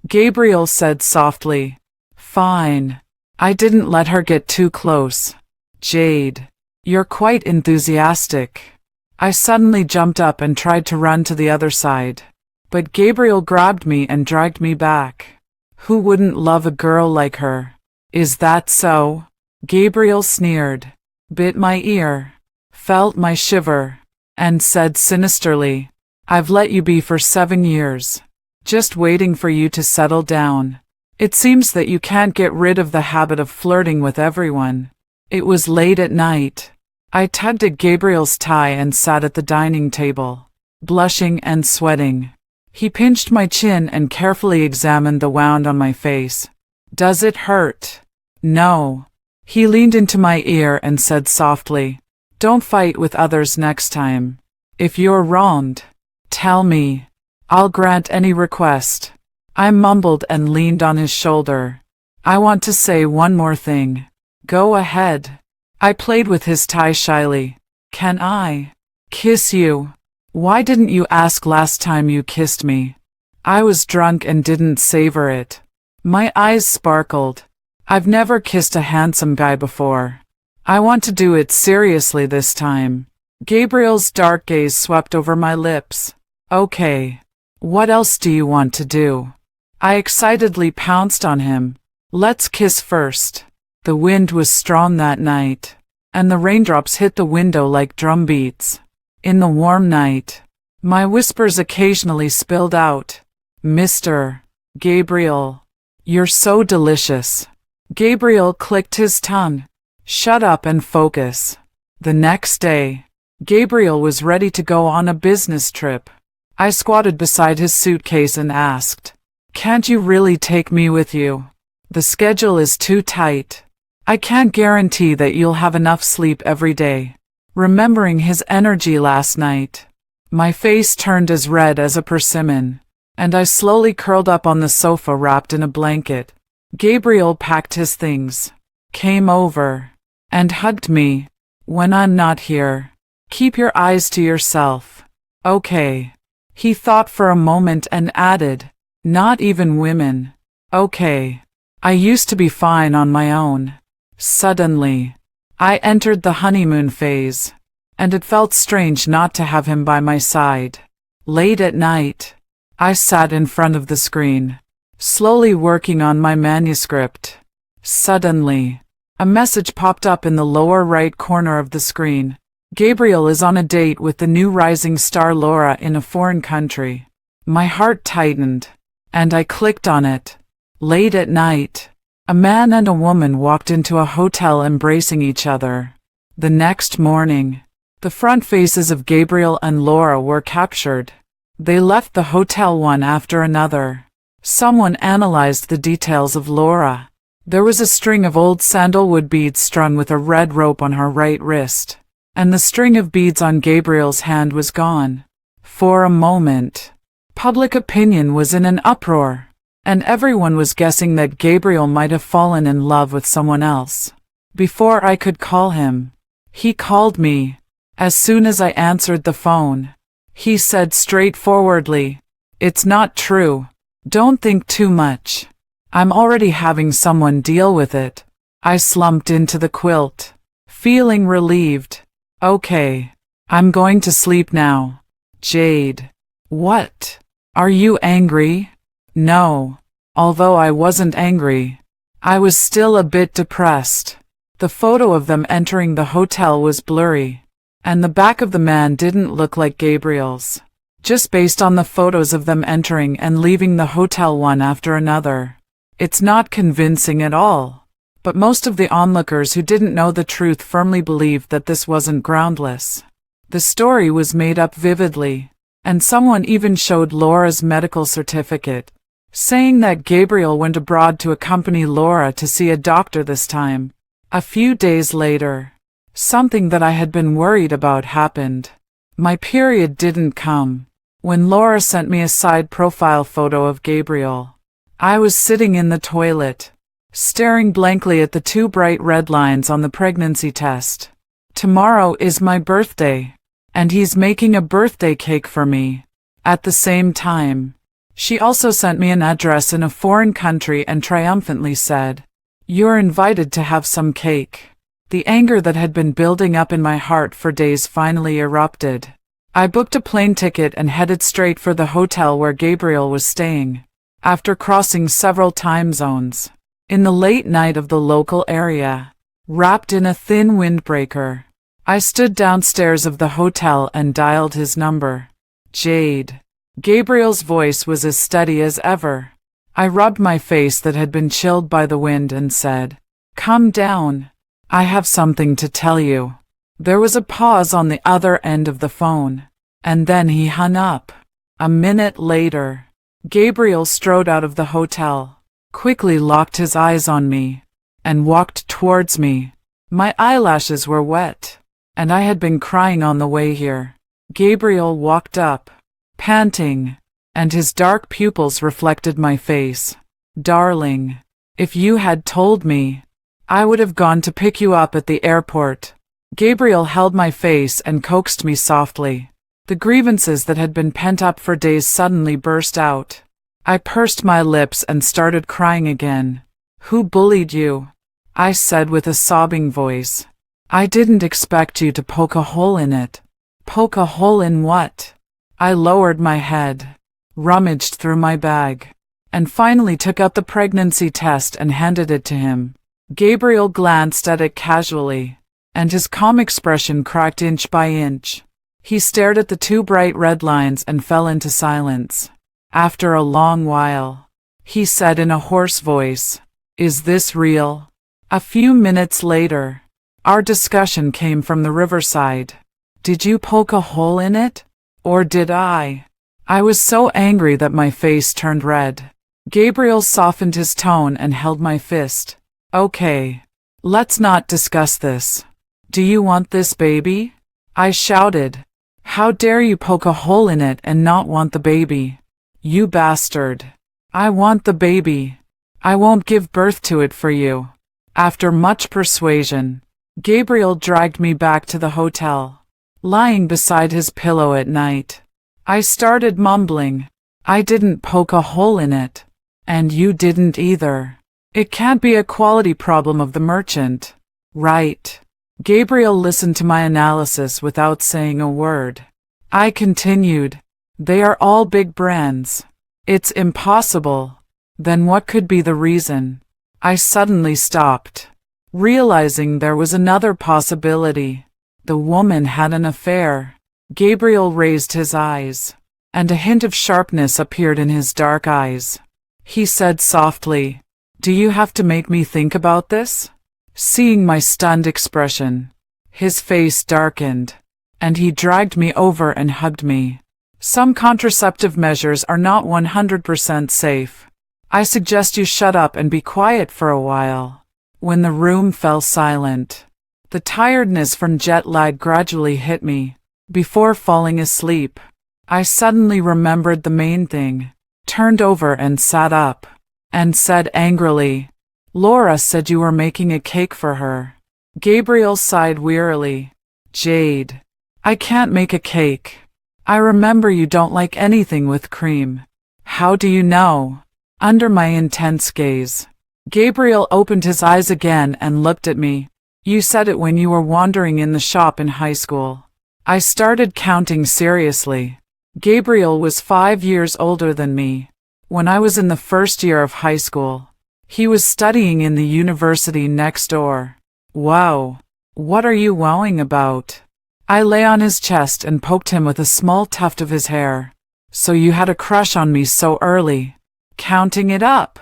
Gabriel said softly, "Fine." I didn't let her get too close. "Jade, you're quite enthusiastic." I suddenly jumped up and tried to run to the other side, but Gabriel grabbed me and dragged me back. "Who wouldn't love a girl like her? Is that so?" Gabriel sneered, bit my ear, felt my shiver, and said sinisterly, "I've let you be for 7 years, just waiting for you to settle down. It seems that you can't get rid of the habit of flirting with everyone." It was late at night. I tugged at Gabriel's tie and sat at the dining table, blushing and sweating. He pinched my chin and carefully examined the wound on my face. "Does it hurt?" "No." He leaned into my ear and said softly, "Don't fight with others next time. If you're wronged, tell me. I'll grant any request." I mumbled and leaned on his shoulder. "I want to say one more thing." "Go ahead." I played with his tie shyly. "Can I kiss you?" "Why didn't you ask last time you kissed me?" I was drunk and didn't savor it. My eyes sparkled. I've never kissed a handsome guy before. I want to do it seriously this time. Gabriel's dark gaze swept over my lips. "Okay. What else do you want to do?" I excitedly pounced on him. "Let's kiss first." The wind was strong that night, and the raindrops hit the window like drum beats. In the warm night, my whispers occasionally spilled out. "Mr. Gabriel, you're so delicious." Gabriel clicked his tongue. "Shut up and focus." The next day, Gabriel was ready to go on a business trip. I squatted beside his suitcase and asked, "Can't you really take me with you? The schedule is too tight. I can't guarantee that you'll have enough sleep every day." Remembering his energy last night, my face turned as red as a persimmon, and I slowly curled up on the sofa wrapped in a blanket. Gabriel packed his things, came over, and hugged me. "When I'm not here, keep your eyes to yourself. Okay." He thought for a moment and added, "Not even women." Okay. I used to be fine on my own. Suddenly, I entered the honeymoon phase, and it felt strange not to have him by my side. Late at night, I sat in front of the screen, slowly working on my manuscript. Suddenly, a message popped up in the lower right corner of the screen. Gabriel is on a date with the new rising star Laura in a foreign country. My heart tightened, and I clicked on it. Late at night, a man and a woman walked into a hotel embracing each other. The next morning, the front faces of Gabriel and Laura were captured. They left the hotel one after another. Someone analyzed the details of Laura. There was a string of old sandalwood beads strung with a red rope on her right wrist, and the string of beads on Gabriel's hand was gone. For a moment, public opinion was in an uproar, and everyone was guessing that Gabriel might have fallen in love with someone else. Before I could call him, he called me. As soon as I answered the phone, he said straightforwardly, "It's not true. Don't think too much. I'm already having someone deal with it." I slumped into the quilt, feeling relieved. "Okay. I'm going to sleep now." "Jade." "What? Are you angry?" "No." Although I wasn't angry, I was still a bit depressed. The photo of them entering the hotel was blurry, and the back of the man didn't look like Gabriel's. Just based on the photos of them entering and leaving the hotel one after another, it's not convincing at all. But most of the onlookers who didn't know the truth firmly believed that this wasn't groundless. The story was made up vividly, and someone even showed Laura's medical certificate, saying that Gabriel went abroad to accompany Laura to see a doctor this time. A few days later, something that I had been worried about happened. My period didn't come. When Laura sent me a side profile photo of Gabriel, I was sitting in the toilet, staring blankly at the two bright red lines on the pregnancy test. Tomorrow is my birthday, and he's making a birthday cake for me. At the same time, she also sent me an address in a foreign country and triumphantly said, "You're invited to have some cake." The anger that had been building up in my heart for days finally erupted. I booked a plane ticket and headed straight for the hotel where Gabriel was staying. After crossing several time zones, in the late night of the local area, wrapped in a thin windbreaker, I stood downstairs of the hotel and dialed his number. "Jade." Gabriel's voice was as steady as ever. I rubbed my face that had been chilled by the wind and said, "Calm down. I have something to tell you." There was a pause on the other end of the phone, and then he hung up. A minute later, Gabriel strode out of the hotel, quickly locked his eyes on me, and walked towards me. My eyelashes were wet, and I had been crying on the way here. Gabriel walked up, panting, and his dark pupils reflected my face. Darling, if you had told me, I would have gone to pick you up at the airport. Gabriel held my face and coaxed me softly. The grievances that had been pent up for days suddenly burst out. I pursed my lips and started crying again. Who bullied you? I said with a sobbing voice. I didn't expect you to poke a hole in it. Poke a hole in what? I lowered my head, rummaged through my bag, and finally took out the pregnancy test and handed it to him. Gabriel glanced at it casually, and his calm expression cracked inch by inch. He stared at the two bright red lines and fell into silence. After a long while, he said in a hoarse voice, "Is this real?" A few minutes later, our discussion came from the riverside. Did you poke a hole in it? Or did I? I was so angry that my face turned red. Gabriel softened his tone and held my fist. Okay, let's not discuss this. Do you want this baby? I shouted. How dare you poke a hole in it and not want the baby? You bastard. I want the baby. I won't give birth to it for you. After much persuasion, Gabriel dragged me back to the hotel. Lying beside his pillow at night, I started mumbling. I didn't poke a hole in it. And you didn't either. It can't be a quality problem of the merchant. Right. Gabriel listened to my analysis without saying a word. I continued. They are all big brands. It's impossible. Then what could be the reason? I suddenly stopped, realizing there was another possibility. The woman had an affair. Gabriel raised his eyes, and a hint of sharpness appeared in his dark eyes. He said softly, "Do you have to make me think about this?" Seeing my stunned expression, his face darkened, and he dragged me over and hugged me. Some contraceptive measures are not 100% safe. I suggest you shut up and be quiet for a while. When the room fell silent, the tiredness from jet lag gradually hit me. Before falling asleep, I suddenly remembered the main thing, turned over and sat up, and said angrily, "Laura said you were making a cake for her." Gabriel sighed wearily. "Jade, I can't make a cake. I remember you don't like anything with cream." "How do you know?" Under my intense gaze, Gabriel opened his eyes again and looked at me. "You said it when you were wandering in the shop in high school." I started counting seriously. Gabriel was 5 years older than me. When I was in the first year of high school, he was studying in the university next door. "Wow, what are you wowing about?" I lay on his chest and poked him with a small tuft of his hair. "So you had a crush on me so early?" Counting it up.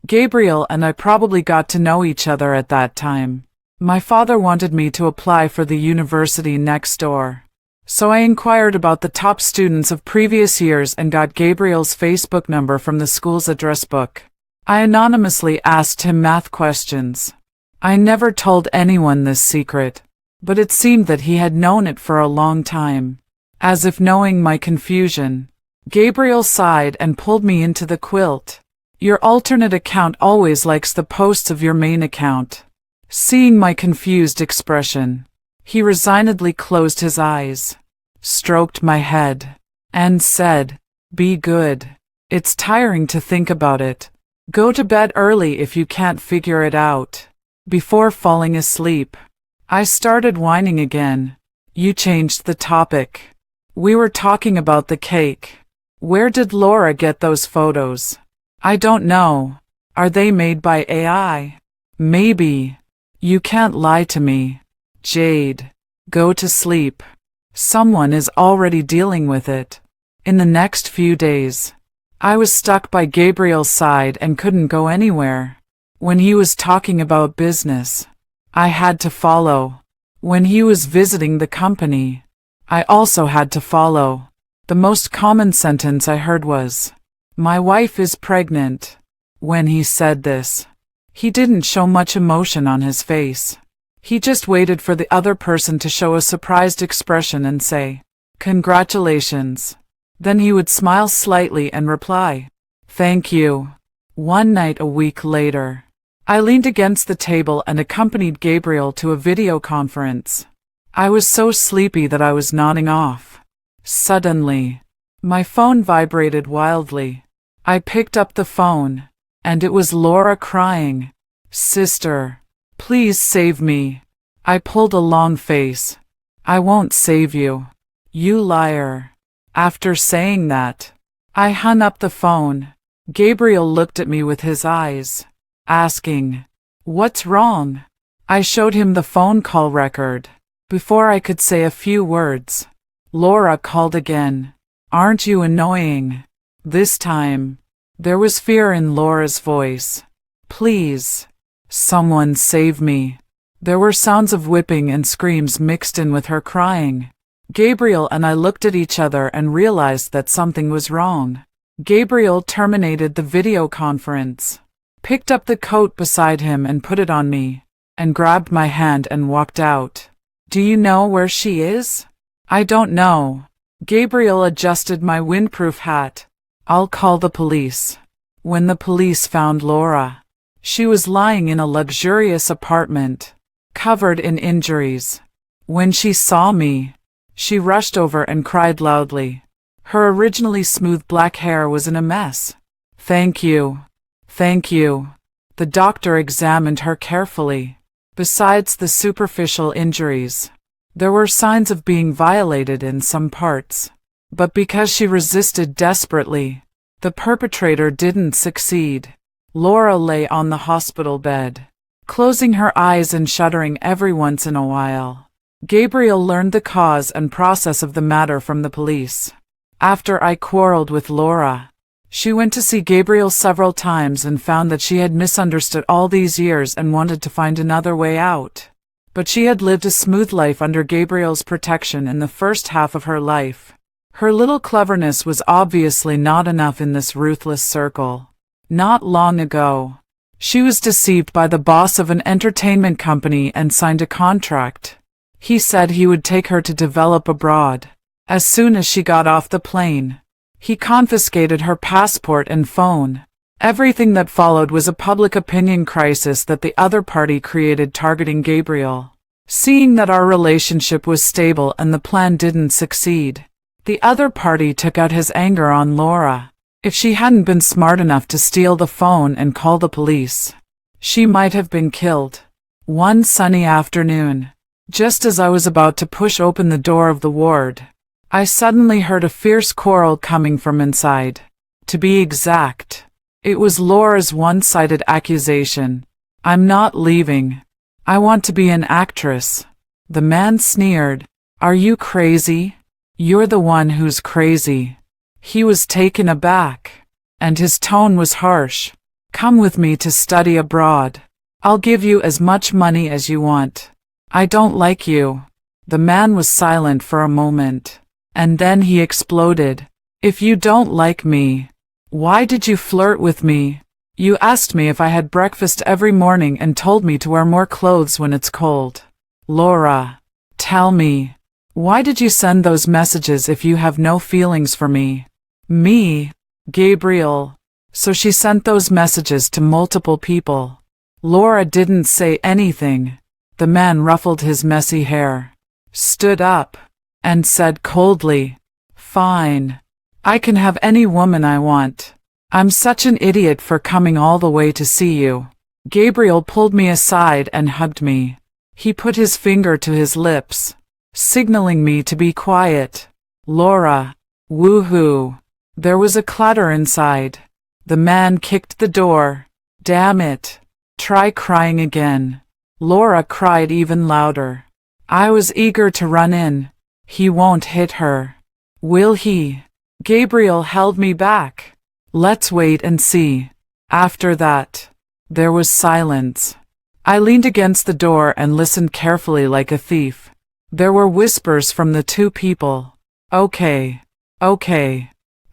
Gabriel and I probably got to know each other at that time. My father wanted me to apply for the university next door. So I inquired about the top students of previous years and got Gabriel's Facebook number from the school's address book. I anonymously asked him math questions. I never told anyone this secret, but it seemed that he had known it for a long time. As if knowing my confusion, Gabriel sighed and pulled me into the quilt. "Your alternate account always likes the posts of your main account." Seeing my confused expression, he resignedly closed his eyes, stroked my head, and said, "Be good. It's tiring to think about it. Go to bed early if you can't figure it out." Before falling asleep, I started whining again. You changed the topic. We were talking about the cake. Where did Laura get those photos? I don't know. Are they made by AI? Maybe. You can't lie to me. Jade, go to sleep. Someone is already dealing with it. In the next few days, I was stuck by Gabriel's side and couldn't go anywhere. When he was talking about business, I had to follow. When he was visiting the company, I also had to follow. The most common sentence I heard was, "My wife is pregnant." When he said this, he didn't show much emotion on his face. He just waited for the other person to show a surprised expression and say, "Congratulations." Then he would smile slightly and reply, "Thank you." One night a week later, I leaned against the table and accompanied Gabriel to a video conference. I was so sleepy that I was nodding off. Suddenly, my phone vibrated wildly. I picked up the phone, and it was Laura crying. "Sister, please save me." I pulled a long face. "I won't save you. You liar." After saying that, I hung up the phone. Gabriel looked at me with his eyes, asking, "What's wrong?" I showed him the phone call record. Before I could say a few words, Laura called again. "Aren't you annoying?" This time, there was fear in Laura's voice. "Please, someone save me." There were sounds of whipping and screams mixed in with her crying. Gabriel and I looked at each other and realized that something was wrong. Gabriel terminated the video conference, picked up the coat beside him and put it on me, and grabbed my hand and walked out. "Do you know where she is?" "I don't know." Gabriel adjusted my windproof hat. "I'll call the police." When the police found Laura, she was lying in a luxurious apartment, covered in injuries. When she saw me, she rushed over and cried loudly. Her originally smooth black hair was in a mess. "Thank you. Thank you." The doctor examined her carefully. Besides the superficial injuries, there were signs of being violated in some parts. But because she resisted desperately, the perpetrator didn't succeed. Laura lay on the hospital bed, closing her eyes and shuddering every once in a while. Gabriel learned the cause and process of the matter from the police. After I quarreled with Laura, she went to see Gabriel several times and found that she had misunderstood all these years and wanted to find another way out. But she had lived a smooth life under Gabriel's protection in the first half of her life. Her little cleverness was obviously not enough in this ruthless circle. Not long ago, she was deceived by the boss of an entertainment company and signed a contract. He said he would take her to develop abroad. As soon as she got off the plane, he confiscated her passport and phone. Everything that followed was a public opinion crisis that the other party created targeting Gabriel. Seeing that our relationship was stable and the plan didn't succeed, the other party took out his anger on Laura. If she hadn't been smart enough to steal the phone and call the police, she might have been killed. One sunny afternoon, just as I was about to push open the door of the ward, I suddenly heard a fierce quarrel coming from inside. To be exact, it was Laura's one-sided accusation. "I'm not leaving. I want to be an actress." The man sneered. "Are you crazy? You're the one who's crazy." He was taken aback, and his tone was harsh. "Come with me to study abroad. I'll give you as much money as you want." "I don't like you." The man was silent for a moment, and then he exploded. "If you don't like me, why did you flirt with me? You asked me if I had breakfast every morning and told me to wear more clothes when it's cold. Laura, tell me, why did you send those messages if you have no feelings for me?" "Me, Gabriel." "So she sent those messages to multiple people." Laura didn't say anything. The man ruffled his messy hair, stood up, and said coldly, "Fine. I can have any woman I want. I'm such an idiot for coming all the way to see you." Gabriel pulled me aside and hugged me. He put his finger to his lips, signaling me to be quiet. "Laura, woohoo." There was a clatter inside. The man kicked the door. "Damn it. Try crying again." Laura cried even louder. I was eager to run in. "He won't hit her, will he?" Gabriel held me back. "Let's wait and see." After that, there was silence. I leaned against the door and listened carefully like a thief. There were whispers from the two people. Okay.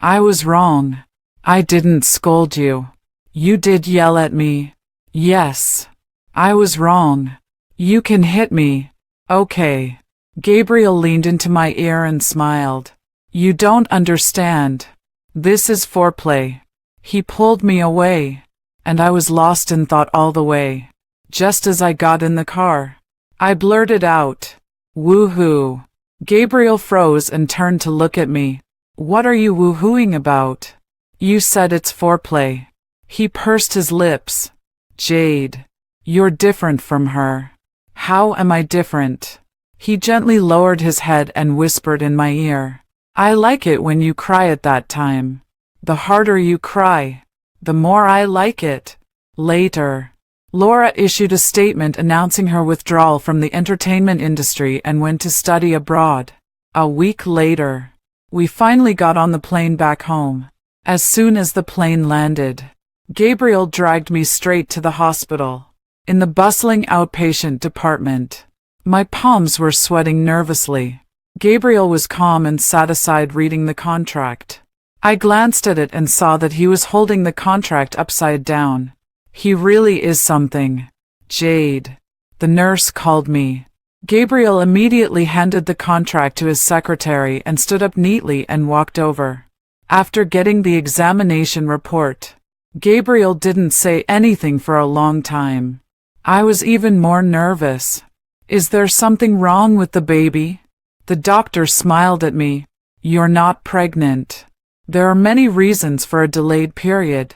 I was wrong. I didn't scold you. You did yell at me. Yes. I was wrong. You can hit me. Okay. Gabriel leaned into my ear and smiled. You don't understand. This is foreplay. He pulled me away, and I was lost in thought all the way. Just as I got in the car, I blurted out, "Woohoo." Gabriel froze and turned to look at me. What are you woohooing about? You said it's foreplay. He pursed his lips. Jade, you're different from her. How am I different? He gently lowered his head and whispered in my ear. I like it when you cry at that time. The harder you cry, the more I like it. Later, Laura issued a statement announcing her withdrawal from the entertainment industry and went to study abroad. A week later, we finally got on the plane back home. As soon as the plane landed, Gabriel dragged me straight to the hospital. In the bustling outpatient department, my palms were sweating nervously. Gabriel was calm and sat aside reading the contract. I glanced at it and saw that he was holding the contract upside down. He really is something. Jade. The nurse called me. Gabriel immediately handed the contract to his secretary and stood up neatly and walked over. After getting the examination report, Gabriel didn't say anything for a long time. I was even more nervous. Is there something wrong with the baby? The doctor smiled at me. You're not pregnant. There are many reasons for a delayed period.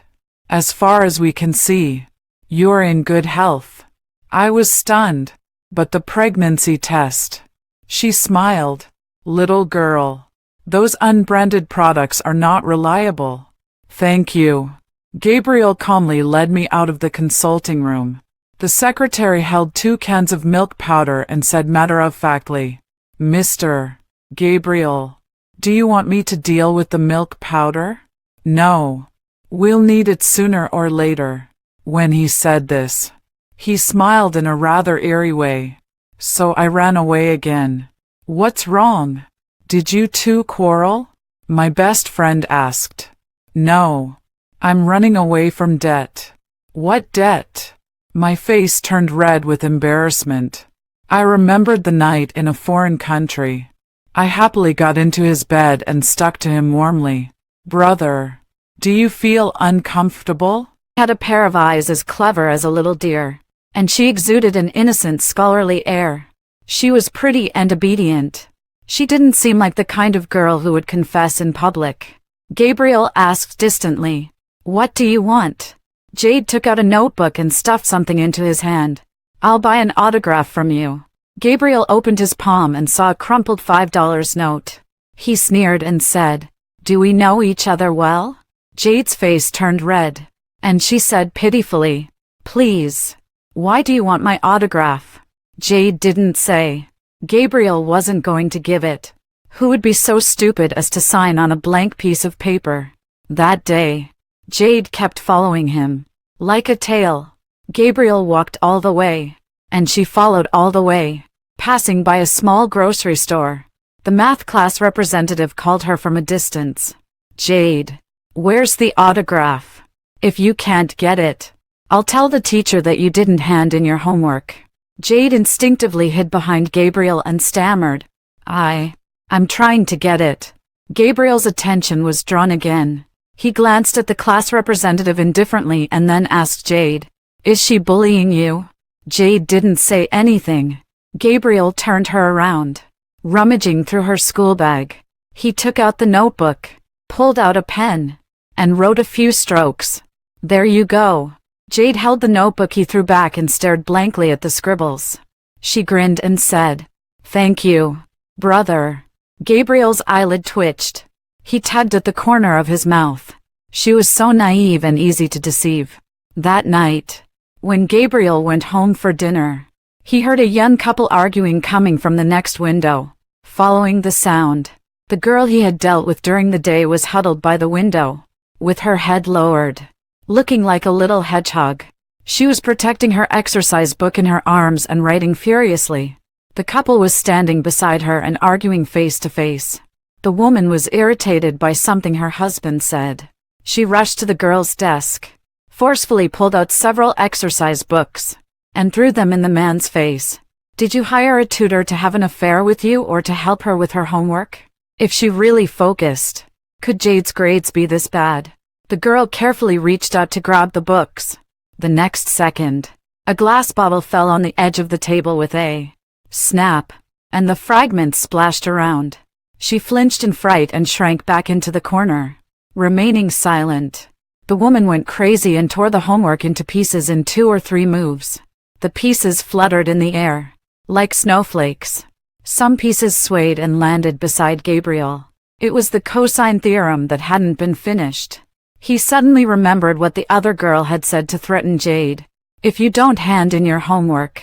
As far as we can see, you're in good health. I was stunned. But the pregnancy test. She smiled. Little girl, those unbranded products are not reliable. Thank you. Gabriel calmly led me out of the consulting room. The secretary held 2 cans of milk powder and said matter-of-factly, Mr. Gabriel, do you want me to deal with the milk powder? No. We'll need it sooner or later. When he said this, he smiled in a rather eerie way. So I ran away again. What's wrong? Did you two quarrel? My best friend asked. No. I'm running away from debt. What debt? My face turned red with embarrassment. I remembered the night in a foreign country. I happily got into his bed and stuck to him warmly. Brother, do you feel uncomfortable? Had a pair of eyes as clever as a little deer, and she exuded an innocent scholarly air. She was pretty and obedient. She didn't seem like the kind of girl who would confess in public. Gabriel asked distantly, What do you want? Jade took out a notebook and stuffed something into his hand. I'll buy an autograph from you. Gabriel opened his palm and saw a crumpled $5 note. He sneered and said, Do we know each other well? Jade's face turned red, and she said pitifully, Please. Why do you want my autograph? Jade didn't say. Gabriel wasn't going to give it. Who would be so stupid as to sign on a blank piece of paper? That day, Jade kept following him. Like a tail. Gabriel walked all the way, and she followed all the way, passing by a small grocery store. The math class representative called her from a distance. Jade, where's the autograph? If you can't get it, I'll tell the teacher that you didn't hand in your homework. Jade instinctively hid behind Gabriel and stammered, I'm trying to get it. Gabriel's attention was drawn again. He glanced at the class representative indifferently and then asked Jade, Is she bullying you? Jade didn't say anything. Gabriel turned her around. Rummaging through her school bag, he took out the notebook, pulled out a pen, and wrote a few strokes. There you go. Jade held the notebook he threw back and stared blankly at the scribbles. She grinned and said, Thank you, brother. Gabriel's eyelid twitched. He tugged at the corner of his mouth. She was so naive and easy to deceive. That night, when Gabriel went home for dinner, he heard a young couple arguing coming from the next window. Following the sound, the girl he had dealt with during the day was huddled by the window, with her head lowered, looking like a little hedgehog. She was protecting her exercise book in her arms and writing furiously. The couple was standing beside her and arguing face to face. The woman was irritated by something her husband said. She rushed to the girl's desk, forcefully pulled out several exercise books, and threw them in the man's face. Did you hire a tutor to have an affair with you or to help her with her homework? If she really focused, could Jade's grades be this bad? The girl carefully reached out to grab the books. The next second, a glass bottle fell on the edge of the table with a snap, and the fragments splashed around. She flinched in fright and shrank back into the corner, remaining silent. The woman went crazy and tore the homework into pieces in 2 or 3 moves. The pieces fluttered in the air, like snowflakes. Some pieces swayed and landed beside Gabriel. It was the cosine theorem that hadn't been finished. He suddenly remembered what the other girl had said to threaten Jade. If you don't hand in your homework,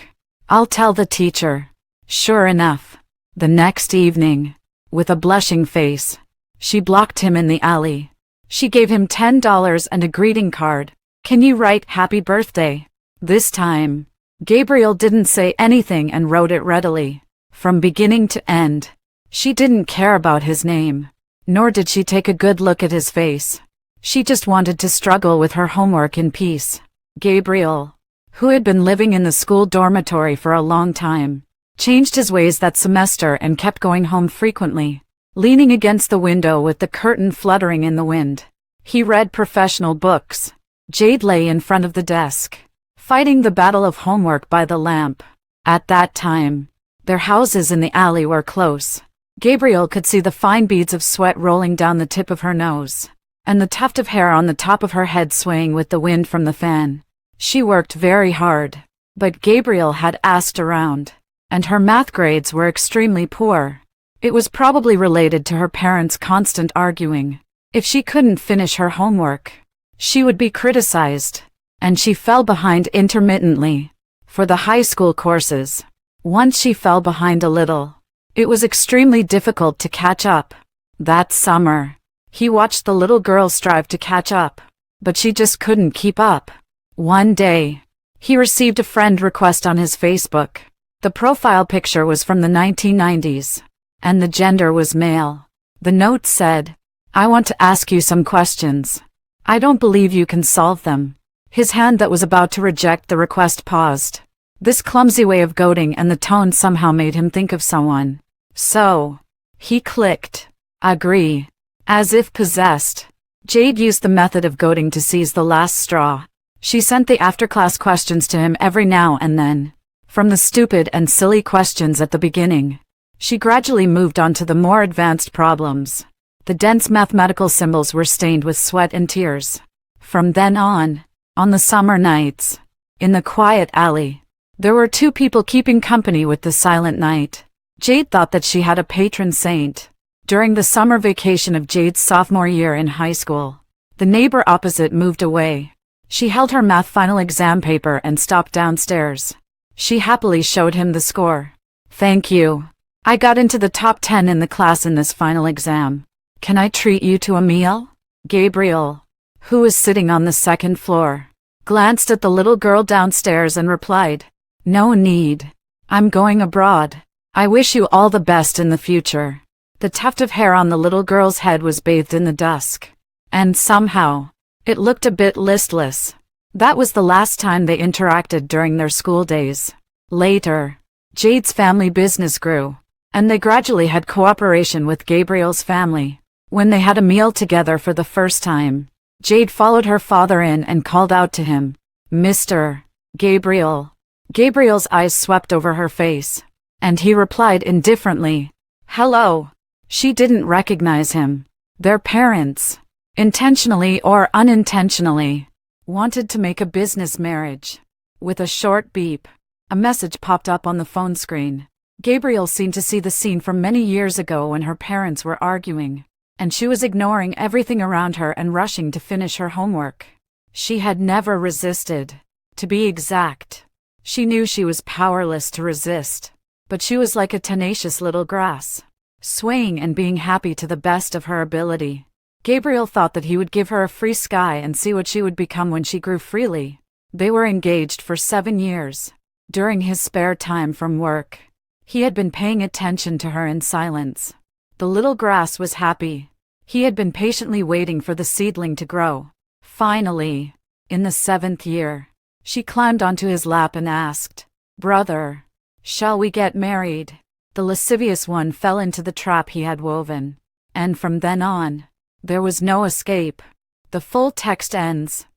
I'll tell the teacher. Sure enough, the next evening, with a blushing face, she blocked him in the alley. She gave him $10 and a greeting card. Can you write happy birthday? This time, Gabriel didn't say anything and wrote it readily. From beginning to end, she didn't care about his name, nor did she take a good look at his face. She just wanted to struggle with her homework in peace. Gabriel, who had been living in the school dormitory for a long time, changed his ways that semester and kept going home frequently, leaning against the window with the curtain fluttering in the wind. He read professional books. Jade lay in front of the desk, fighting the battle of homework by the lamp. At that time, their houses in the alley were close. Gabriel could see the fine beads of sweat rolling down the tip of her nose, and the tuft of hair on the top of her head swaying with the wind from the fan. She worked very hard, but Gabriel had asked around, and her math grades were extremely poor. It was probably related to her parents' constant arguing. If she couldn't finish her homework, she would be criticized, and she fell behind intermittently for the high school courses. Once she fell behind a little. It was extremely difficult to catch up. That summer, he watched the little girl strive to catch up, but she just couldn't keep up. One day, he received a friend request on his Facebook. The profile picture was from the 1990s, and the gender was male. The note said, "I want to ask you some questions. I don't believe you can solve them." His hand that was about to reject the request paused. This clumsy way of goading and the tone somehow made him think of someone. So, he clicked, agree. As if possessed, Jade used the method of goading to seize the last straw. She sent the after-class questions to him every now and then. From the stupid and silly questions at the beginning, she gradually moved on to the more advanced problems. The dense mathematical symbols were stained with sweat and tears. From then on the summer nights, in the quiet alley, there were 2 people keeping company with the silent night. Jade thought that she had a patron saint. During the summer vacation of Jade's sophomore year in high school, the neighbor opposite moved away. She held her math final exam paper and stopped downstairs. She happily showed him the score. "Thank you. I got into the top 10 in the class in this final exam. Can I treat you to a meal?" Gabriel, who was sitting on the second floor, glanced at the little girl downstairs and replied, "No need. I'm going abroad. I wish you all the best in the future." The tuft of hair on the little girl's head was bathed in the dusk, and somehow, it looked a bit listless. That was the last time they interacted during their school days. Later, Jade's family business grew, and they gradually had cooperation with Gabriel's family. When they had a meal together for the first time, Jade followed her father in and called out to him, "Mr. Gabriel." Gabriel's eyes swept over her face, and he replied indifferently, "Hello." She didn't recognize him. Their parents, intentionally or unintentionally, wanted to make a business marriage. With a short beep, a message popped up on the phone screen. Gabriel seemed to see the scene from many years ago when her parents were arguing, and she was ignoring everything around her and rushing to finish her homework. She had never resisted. To be exact, she knew she was powerless to resist, but she was like a tenacious little grass, swaying and being happy to the best of her ability. Gabriel thought that he would give her a free sky and see what she would become when she grew freely. They were engaged for 7 years. During his spare time from work, he had been paying attention to her in silence. The little grass was happy. He had been patiently waiting for the seedling to grow. Finally, in the 7th year, she climbed onto his lap and asked, "Brother, shall we get married?" The lascivious one fell into the trap he had woven. And from then on, there was no escape. The full text ends.